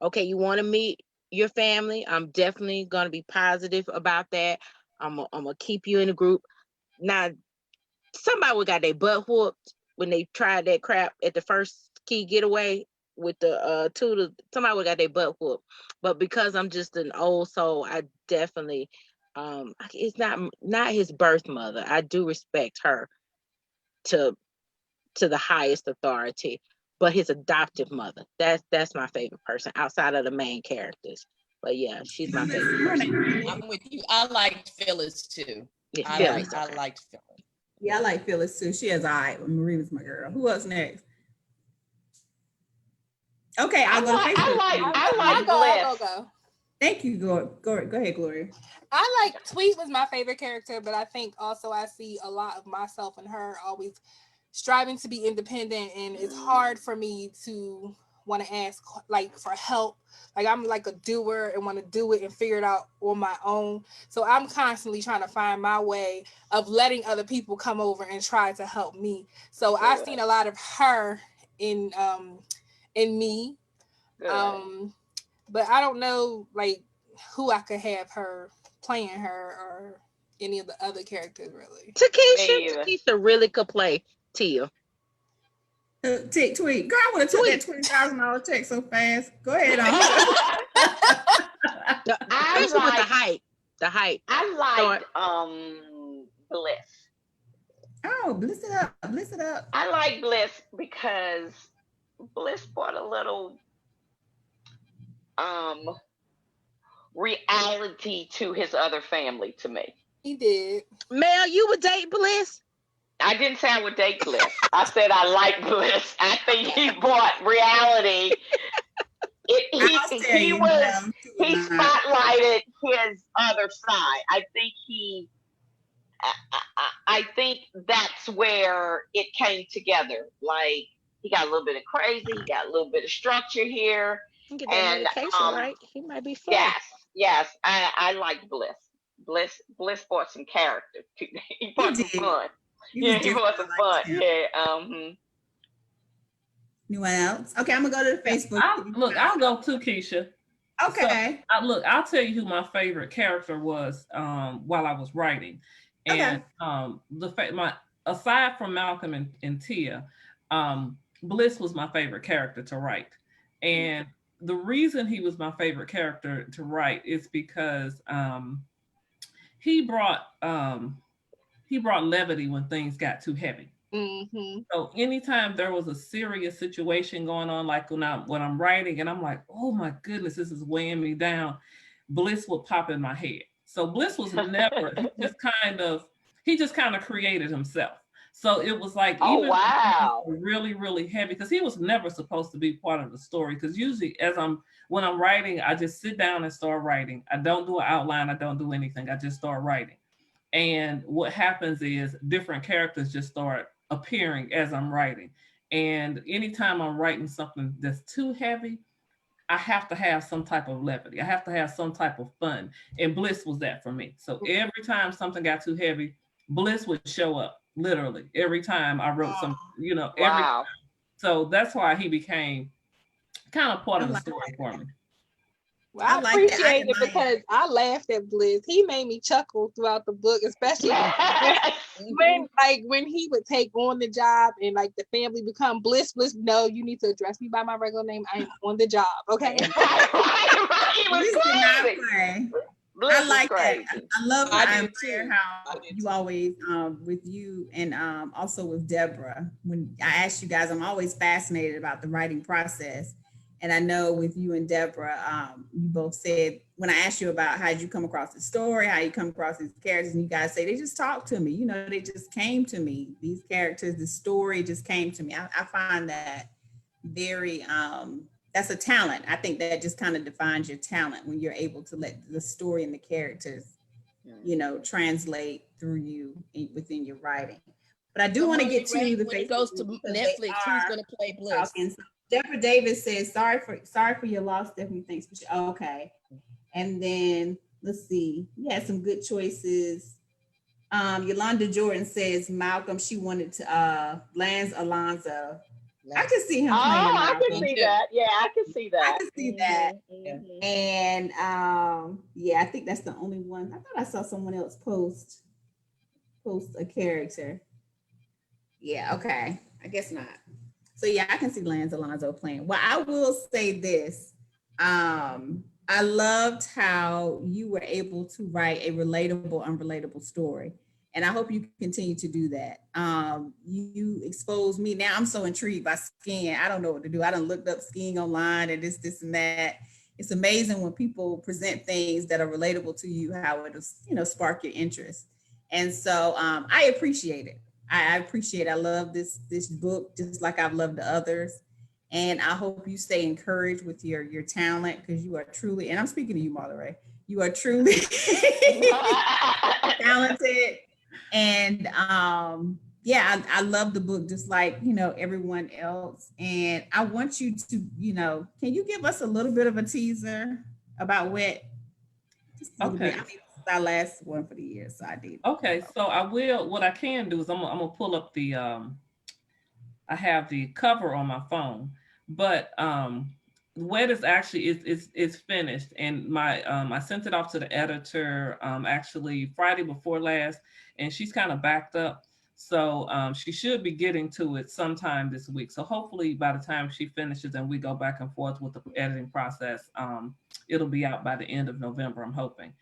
okay, you want to meet your family, I'm definitely gonna be positive about that. I'm gonna keep you in the group. Now, somebody got their butt whooped when they tried that crap at the first key getaway with the somebody got their butt whooped. But because I'm just an old soul, I definitely it's not his birth mother. I do respect her to the highest authority, but his adoptive mother. That's my favorite person outside of the main characters. But yeah, she's my favorite person. I'm with you. I liked Phyllis too. Yeah, I liked Phyllis. Yeah, I like Phyllis too. She is all right. Marie was my girl. Who else next? Okay, I'll go to Facebook. I like Bliss. Go. Thank you. Go ahead, Gloria. I like Tweet was my favorite character, but I think also I see a lot of myself in her, always striving to be independent, and it's hard for me to want to ask like for help. Like I'm like a doer and want to do it and figure it out on my own. So I'm constantly trying to find my way of letting other people come over and try to help me. So I've seen a lot of her in me. But I don't know like who I could have her playing her or any of the other characters really. Takesha really could play Tia. Tweet. Girl, I would have took that $20,000 check so fast. Go ahead. Especially with the height. I liked Bliss. Oh, bliss it up. I like Bliss because Bliss brought a little reality to his other family to me. He did. Mel, you would date Bliss? I didn't say I would date Bliss. I said I like Bliss. I think he brought reality. He spotlighted his other side. I think that's where it came together. Like he got a little bit of crazy, he got a little bit of structure here. Get that medication right. He might be fun. Yes. I like Bliss. Bliss brought some character. He brought some fun. He brought some fun. Yeah. Anyone else? Okay, I'm gonna go to the Facebook. I'll go to Keisha. Okay. So, I'll tell you who my favorite character was while I was writing, and aside from Malcolm and Tia, Bliss was my favorite character to write, and the reason he was my favorite character to write is because he brought levity when things got too heavy. Mm-hmm. So anytime there was a serious situation going on, like when I'm writing and I'm like, oh my goodness, this is weighing me down, Bliss would pop in my head. So Bliss was never, he just kind of created himself. So it was like, really, really heavy, because he was never supposed to be part of the story. Because usually when I'm writing, I just sit down and start writing. I don't do an outline. I don't do anything. I just start writing. And what happens is different characters just start appearing as I'm writing. And anytime I'm writing something that's too heavy, I have to have some type of levity. I have to have some type of fun. And Bliss was that for me. So every time something got too heavy, Bliss would show up. Literally every time I wrote some, every time. So that's why he became kind of part of the story for me. Well, I appreciate it because I laughed at Bliss. He made me chuckle throughout the book, especially when he would take on the job and like the family become Bliss. No, you need to address me by my regular name. I am on the job, okay? He was crazy. I like that. I love how you always with you and also with Deborah. When I asked you guys, I'm always fascinated about the writing process. And I know with you and Deborah, you both said, when I asked you about how did you come across the story, how you come across these characters, and you guys say, they just talked to me. They just came to me. These characters, the story just came to me. I find that very, that's a talent. I think that just kind of defines your talent when you're able to let the story and the characters, translate through you within your writing. But I do want to get to the when it goes to Netflix, who's going to play Bliss? Deborah Davis says, sorry for your loss, Stephanie. Thanks for okay. And then let's see. You had some good choices. Yolanda Jordan says Malcolm, she wanted to Lance Alonzo. I can see him playing. I can see that. Yeah, I can see that. I can see that. And yeah, I think that's the only one. I thought I saw someone else post a character. Yeah, okay. I guess not. So yeah, I can see Lance Alonso playing. Well, I will say this. I loved how you were able to write a relatable, unrelatable story. And I hope you continue to do that. You exposed me. Now I'm so intrigued by skiing. I don't know what to do. I done looked up skiing online and this and that. It's amazing when people present things that are relatable to you, how it'll, spark your interest. And so I appreciate it. I appreciate it. I love this book, just like I've loved the others. And I hope you stay encouraged with your talent, because you are truly, and I'm speaking to you, Marlee Rae, you are truly talented. And yeah, I love the book, just like, everyone else. And I want you to, can you give us a little bit of a teaser about Wet? Just a little bit. I mean, this is our last one for the year, so I did. Okay, so I will, what I can do is I'm gonna pull up the, I have the cover on my phone, but Wet is actually, it's finished. And I sent it off to the editor actually Friday before last, and she's kind of backed up. So she should be getting to it sometime this week. So hopefully by the time she finishes and we go back and forth with the editing process, it'll be out by the end of November, I'm hoping.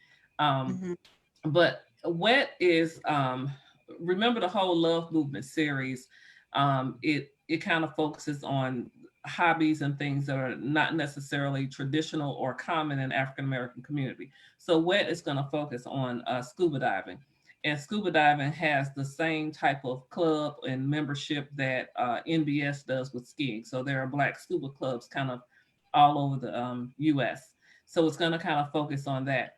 But Wet is, remember the whole Love Movement series, it kind of focuses on hobbies and things that are not necessarily traditional or common in African-American community. So Wet is going to focus on scuba diving. And scuba diving has the same type of club and membership that NBS does with skiing. So there are Black scuba clubs kind of all over the US. So it's going to kind of focus on that.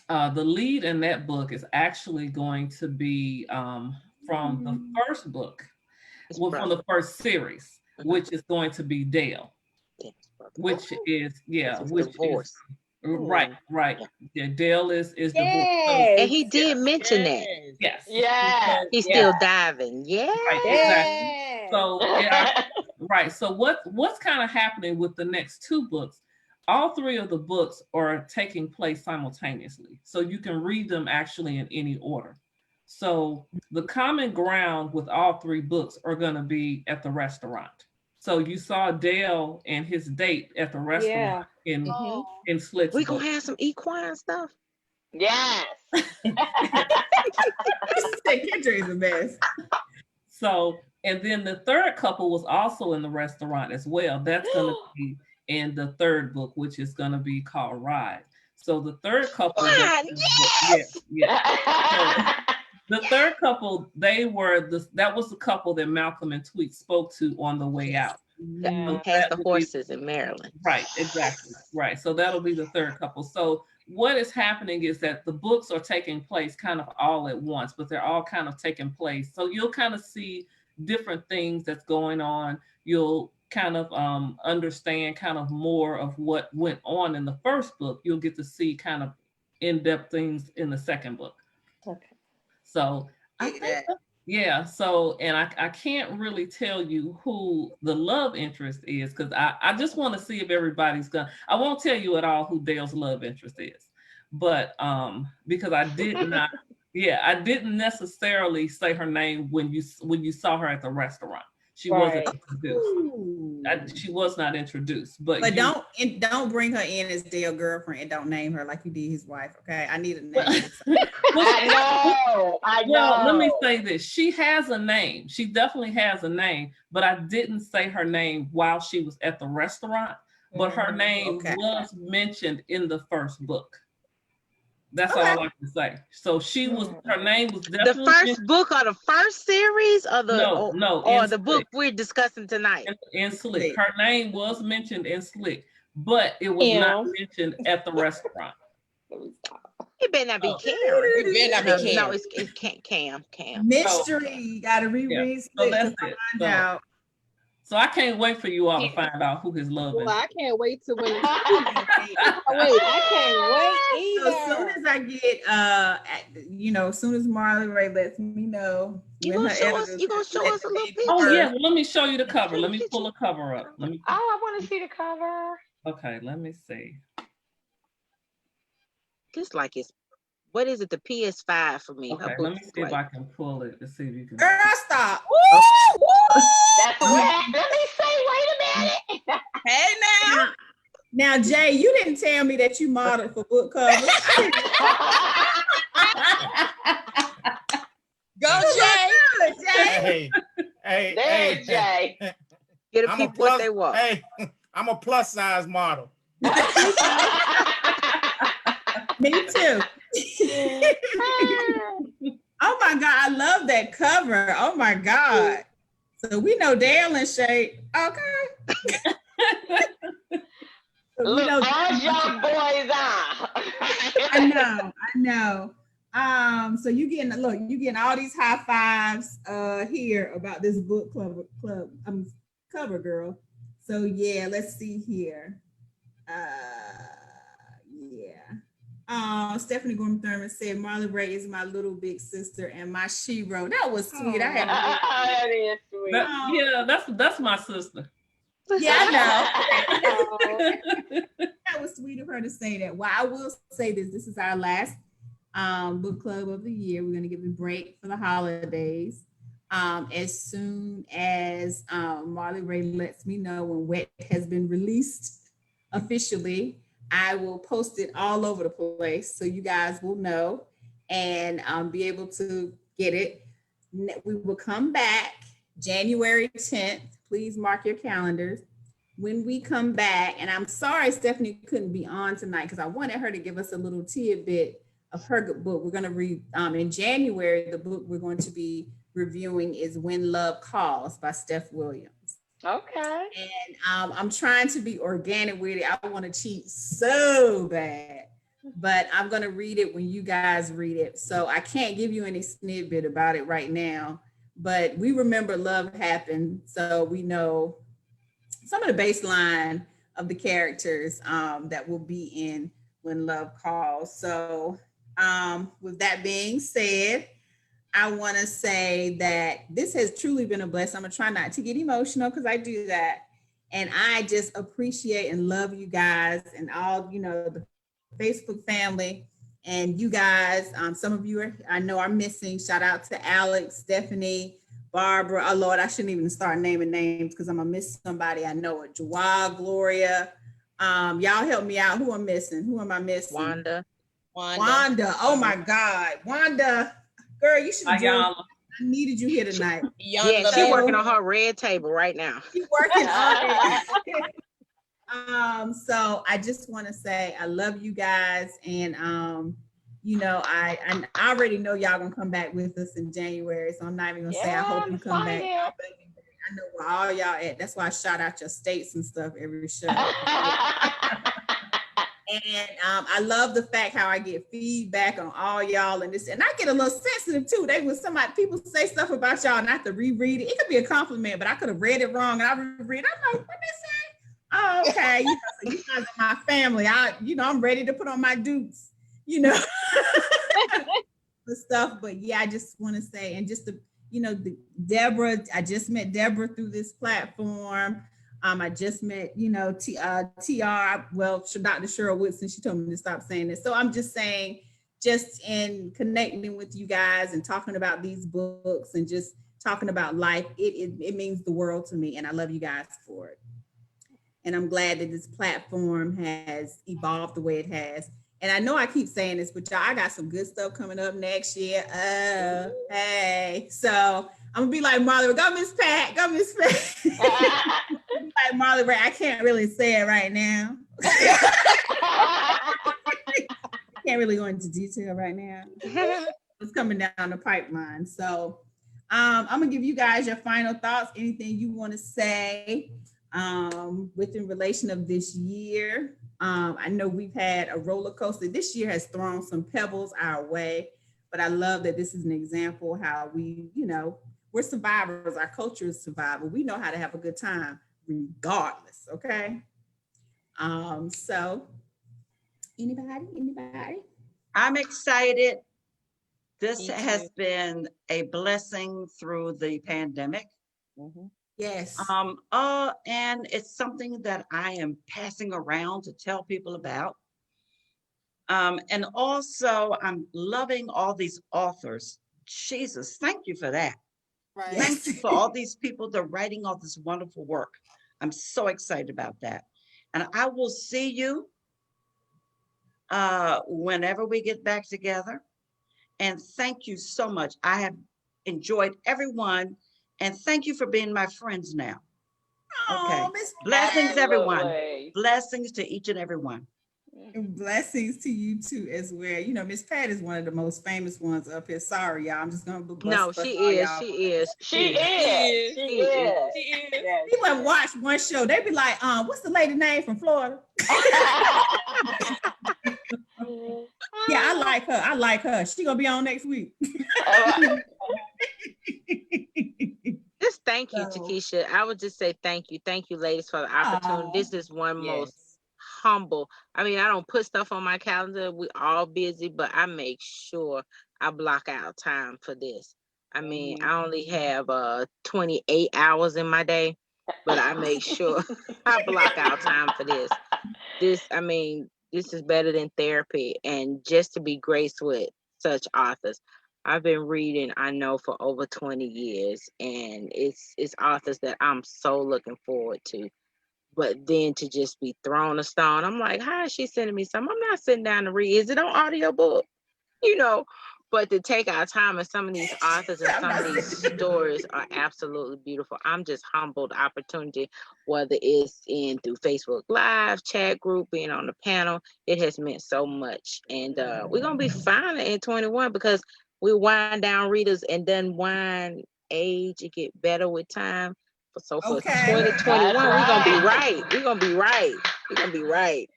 The lead in that book is actually going to be from the first book, from the first series, which is going to be Dale, which is, right. Yeah, Dale is divorced. And he did mention that. Yes. Yeah. He's still diving. Yeah. Right, exactly. So, right. So what's kind of happening with the next two books? All three of the books are taking place simultaneously. So you can read them actually in any order. So the common ground with all three books are going to be at the restaurant. So you saw Dale and his date at the restaurant in Slick's We book. gonna have some equine stuff. Yes. Kendra is the best. So, and then the third couple was also in the restaurant as well. That's going to be in the third book, which is going to be called Ride. So the third couple, Yes! So the third couple, that was the couple that Malcolm and Tweet spoke to on the way out. So has the horses in Maryland. Right, exactly. Right. So that'll be the third couple. So what is happening is that the books are taking place kind of all at once, but they're all kind of taking place. So you'll kind of see different things that's going on. You'll kind of understand kind of more of what went on in the first book. You'll get to see kind of in-depth things in the second book. Okay. So I think, so, and I can't really tell you who the love interest is, because I just want to see if everybody's I won't tell you at all who Dale's love interest is, but because I did not, I didn't necessarily say her name when you saw her at the restaurant. She wasn't introduced. She was not introduced, but don't bring her in as Dale's girlfriend and don't name her like you did his wife. Okay, I need a name. I know. Well, let me say this: she has a name. She definitely has a name, but I didn't say her name while she was at the restaurant. But her name was mentioned in the first book. That's all I can say. So her name was definitely the first book or the first series or the book we're discussing tonight. In Slick. Her name was mentioned in Slick, but it was not mentioned at the restaurant. It better not be Cam. It better not be Cam. No, it's Cam. Mystery. You gotta reread Slick to find out. So I can't wait for you all to find out who his love is. Well, I can't wait to when. Wait, I can't wait either. So as soon as I get, as soon as Marlee Rae lets me know. You gonna show us a little picture? Oh yeah, well, let me show you the cover. Let me pull a cover up. Oh, I want to see the cover. Okay, let me see. Just like what is it? The PS5 for me. Okay, let me see if I can pull it to see if you can. Girl, stop. Woo! That's what. Let me say. Wait a minute. Hey now. Now, Jay, you didn't tell me that you modeled for book covers. Go, Jay. Hey, Jay. Get a people what they want. Hey, I'm a plus size model. Me too. Oh my God, I love that cover. Oh my God. So we know Dale and Shay. Okay. Look, all y'all boys are. I know. So you getting all these high fives here about this book club cover, girl. So yeah, let's see here. Stephanie Gorman Thurman said Marlee Rae is my little big sister and my shero. That was sweet. That is sweet. That's my sister. Yeah, I know. That was sweet of her to say that. Well, I will say this is our last book club of the year. We're going to give a break for the holidays. As soon as Marlee Rae lets me know when Wet has been released officially, I will post it all over the place so you guys will know and be able to get it. We will come back January 10th. Please mark your calendars. When we come back, and I'm sorry Stephanie couldn't be on tonight because I wanted her to give us a little tidbit of her book. We're going to read in January, the book we're going to be reviewing is When Love Calls by Steph Williams. Okay. And I'm trying to be organic with it. I want to cheat so bad, but I'm going to read it when you guys read it. So I can't give you any snippet about it right now, but we remember love happened. So we know some of the baseline of the characters that will be in When Love Calls. So with that being said, I want to say that this has truly been a blessing. I'm going to try not to get emotional because I do that. And I just appreciate and love you guys and all, the Facebook family and you guys. Some of you I know are missing. Shout out to Alex, Stephanie, Barbara. Oh, Lord, I shouldn't even start naming names because I'm going to miss somebody. I know it. Joie, Gloria. Y'all help me out. Who am I missing? Who am I missing? Wanda. Oh, my God. Wanda. Girl, you should do it. I needed you here tonight. Yeah, she's working on her red table right now. She's working on it. So I just want to say I love you guys. And, I already know y'all going to come back with us in January. So I'm not even going to say I hope you come back. I know where all y'all at. That's why I shout out your states and stuff every show. And I love the fact how I get feedback on all y'all and this, and I get a little sensitive too. People say stuff about y'all and I have to reread it. It could be a compliment, but I could have read it wrong and I reread it. I'm like, what they say? Oh, okay. So you guys are my family. I'm ready to put on my dukes, the stuff. But yeah, I just want to say, and just Deborah, I just met Deborah through this platform. I just met, TR, Dr. Cheryl Woodson, she told me to stop saying this. So I'm just saying, just in connecting with you guys and talking about these books and just talking about life, it means the world to me. And I love you guys for it. And I'm glad that this platform has evolved the way it has. And I know I keep saying this, but y'all, I got some good stuff coming up next year. Hey, so I'm gonna be like Marlee Rae, go Miss Pat. Like Marlee Rae, I can't really say it right now. Can't really go into detail right now. It's coming down the pipeline. So I'm gonna give you guys your final thoughts. Anything you want to say within relation of this year? I know we've had a roller coaster. This year has thrown some pebbles our way, but I love that this is an example how we we're survivors. Our culture is survival. We know how to have a good time regardless. Okay. So anybody? I'm excited. This Me has too. been a blessing through the pandemic. Yes. And it's something that I am passing around to tell people about. And also I'm loving all these authors. Jesus, thank you for that. Right. Thank you for all these people that are writing all this wonderful work. I'm so excited about that. And I will see you whenever we get back together. And thank you so much. I have enjoyed everyone. And thank you for being my friends now. Okay. Oh, Miss Blessings, everyone. Absolutely. Blessings to each and every one. And blessings to you too as well. You know, Miss Pat is one of the most famous ones up here. Sorry, y'all. I'm just gonna bust No, all she is. y'all. She is. She is. is. She She is. She is. Yes. People have watched one show. They be like, what's the lady name from Florida? Yeah, I like her. I like her. She gonna be on next week. Just thank you, So- Takesha. I would just say thank you, ladies, for the opportunity. Aw. This is one Yes. most humble. I mean, I don't put stuff on my calendar. We all busy, but I make sure I block out time for this. I mean, I only have 28 hours in my day, but I make sure I block out time for this. I mean, this is better than therapy, and just to be graced with such authors. I've been reading, I know, for over 20 years, and it's authors that I'm so looking forward to. But then to just be thrown a stone, I'm like, how is she sending me some? I'm not sitting down to read. Is it on audiobook? You know, but to take our time, and some of these authors and some of these stories are absolutely beautiful. I'm just humbled opportunity, whether it's in through Facebook Live, chat group, being on the panel. It has meant so much. And we're going to be fine in 21 because we wind down readers and then wind age and get better with time. So for Okay. 2021, we're going to be right. We're going to be right. We're going to be right.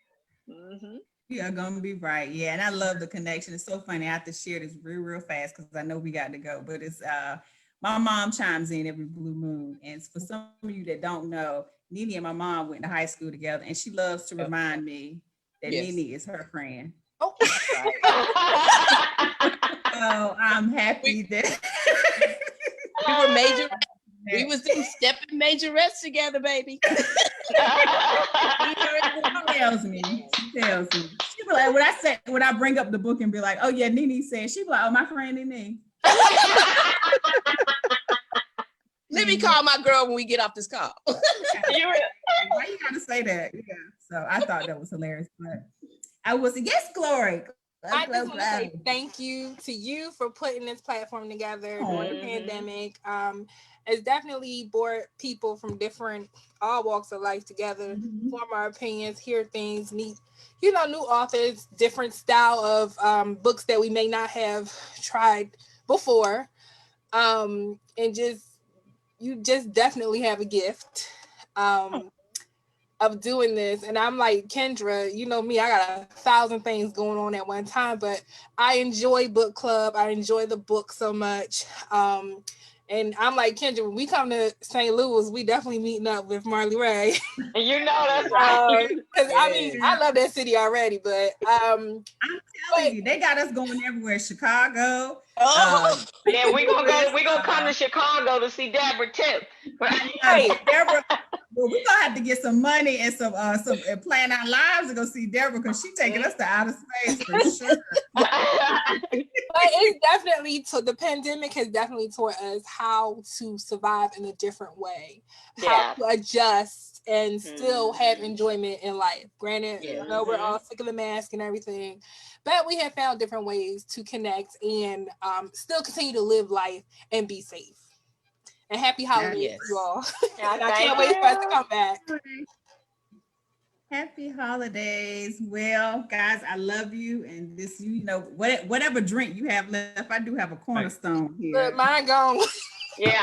We are gonna be right. Yeah, and I love the connection. It's so funny. I have to share this real fast because I know we got to go. But it's my mom chimes in every blue moon. And for some of you that don't know, Nene and my mom went to high school together, and she loves to remind me that Nene is her friend. Oh. So I'm happy that we was in stepping majorettes together, baby. She tells me. She be like, when I bring up the book and be like, oh yeah, Nene said, she be like, oh, my friend Nene. Let me call my girl when we get off this call. Why you gotta say that? Yeah. So I thought that was hilarious. But I will say, yes, Glory. I just want to say thank you to you for putting this platform together during the pandemic. It's definitely brought people from all walks of life together, form our opinions, hear things, meet, new authors, different style of books that we may not have tried before. And you just definitely have a gift of doing this. And I'm like, Kendra, you know me, I got 1,000 things going on at one time, but I enjoy book club. I enjoy the book so much. And I'm like, Kendra, when we come to St. Louis, we definitely meeting up with Marlee Rae. You know that's right. Because I mean, I love that city already, but I'm telling you, they got us going everywhere. Chicago. Yeah, we're gonna come to Chicago to see Deborah too. Hey, Deborah, well, we're gonna have to get some money and some and plan our lives to go see Deborah because she's taking us to outer space for sure. But it's definitely the pandemic has definitely taught us how to survive in a different way, how to adjust and still have enjoyment in life. Granted, I know we're all sick of the mask and everything, but we have found different ways to connect and still continue to live life and be safe. And happy holidays to you all. And I can't wait for us to come back. Happy holidays. Well, guys, I love you. And this, whatever drink you have left, I do have a cornerstone here. But mine gone. Yeah,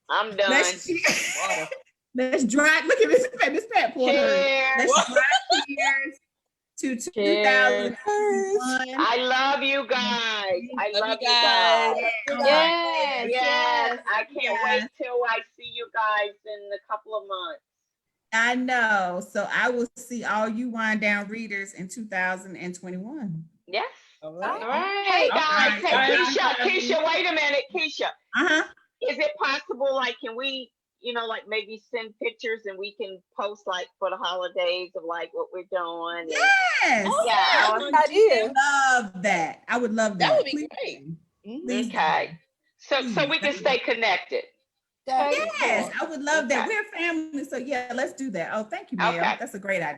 I'm done. Let's drive. Look at this Pat Porter. Cheers. Let's drive cheers to 2000. I love you guys. I love you guys. Yes. I can't wait till I see you guys in a couple of months. I know. So I will see all you wind down readers in 2021. Yes. All right. Hey guys, hey Keisha, wait a minute, Keisha. Is it possible, like, can we, like maybe send pictures and we can post like for the holidays of like what we're doing? Yes. Yeah. Love that. I would love that. That would be great. Okay. So we can stay connected. Yes, I would love that. We're family, so yeah, let's do that. Oh, thank you, Mel. Okay. That's a great idea.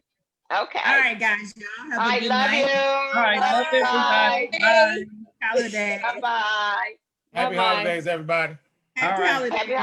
Okay. All right, guys. Y'all have a good love night. you. All right, love everybody. Bye. Holiday. Bye-bye. Happy holidays, everybody. Happy holidays.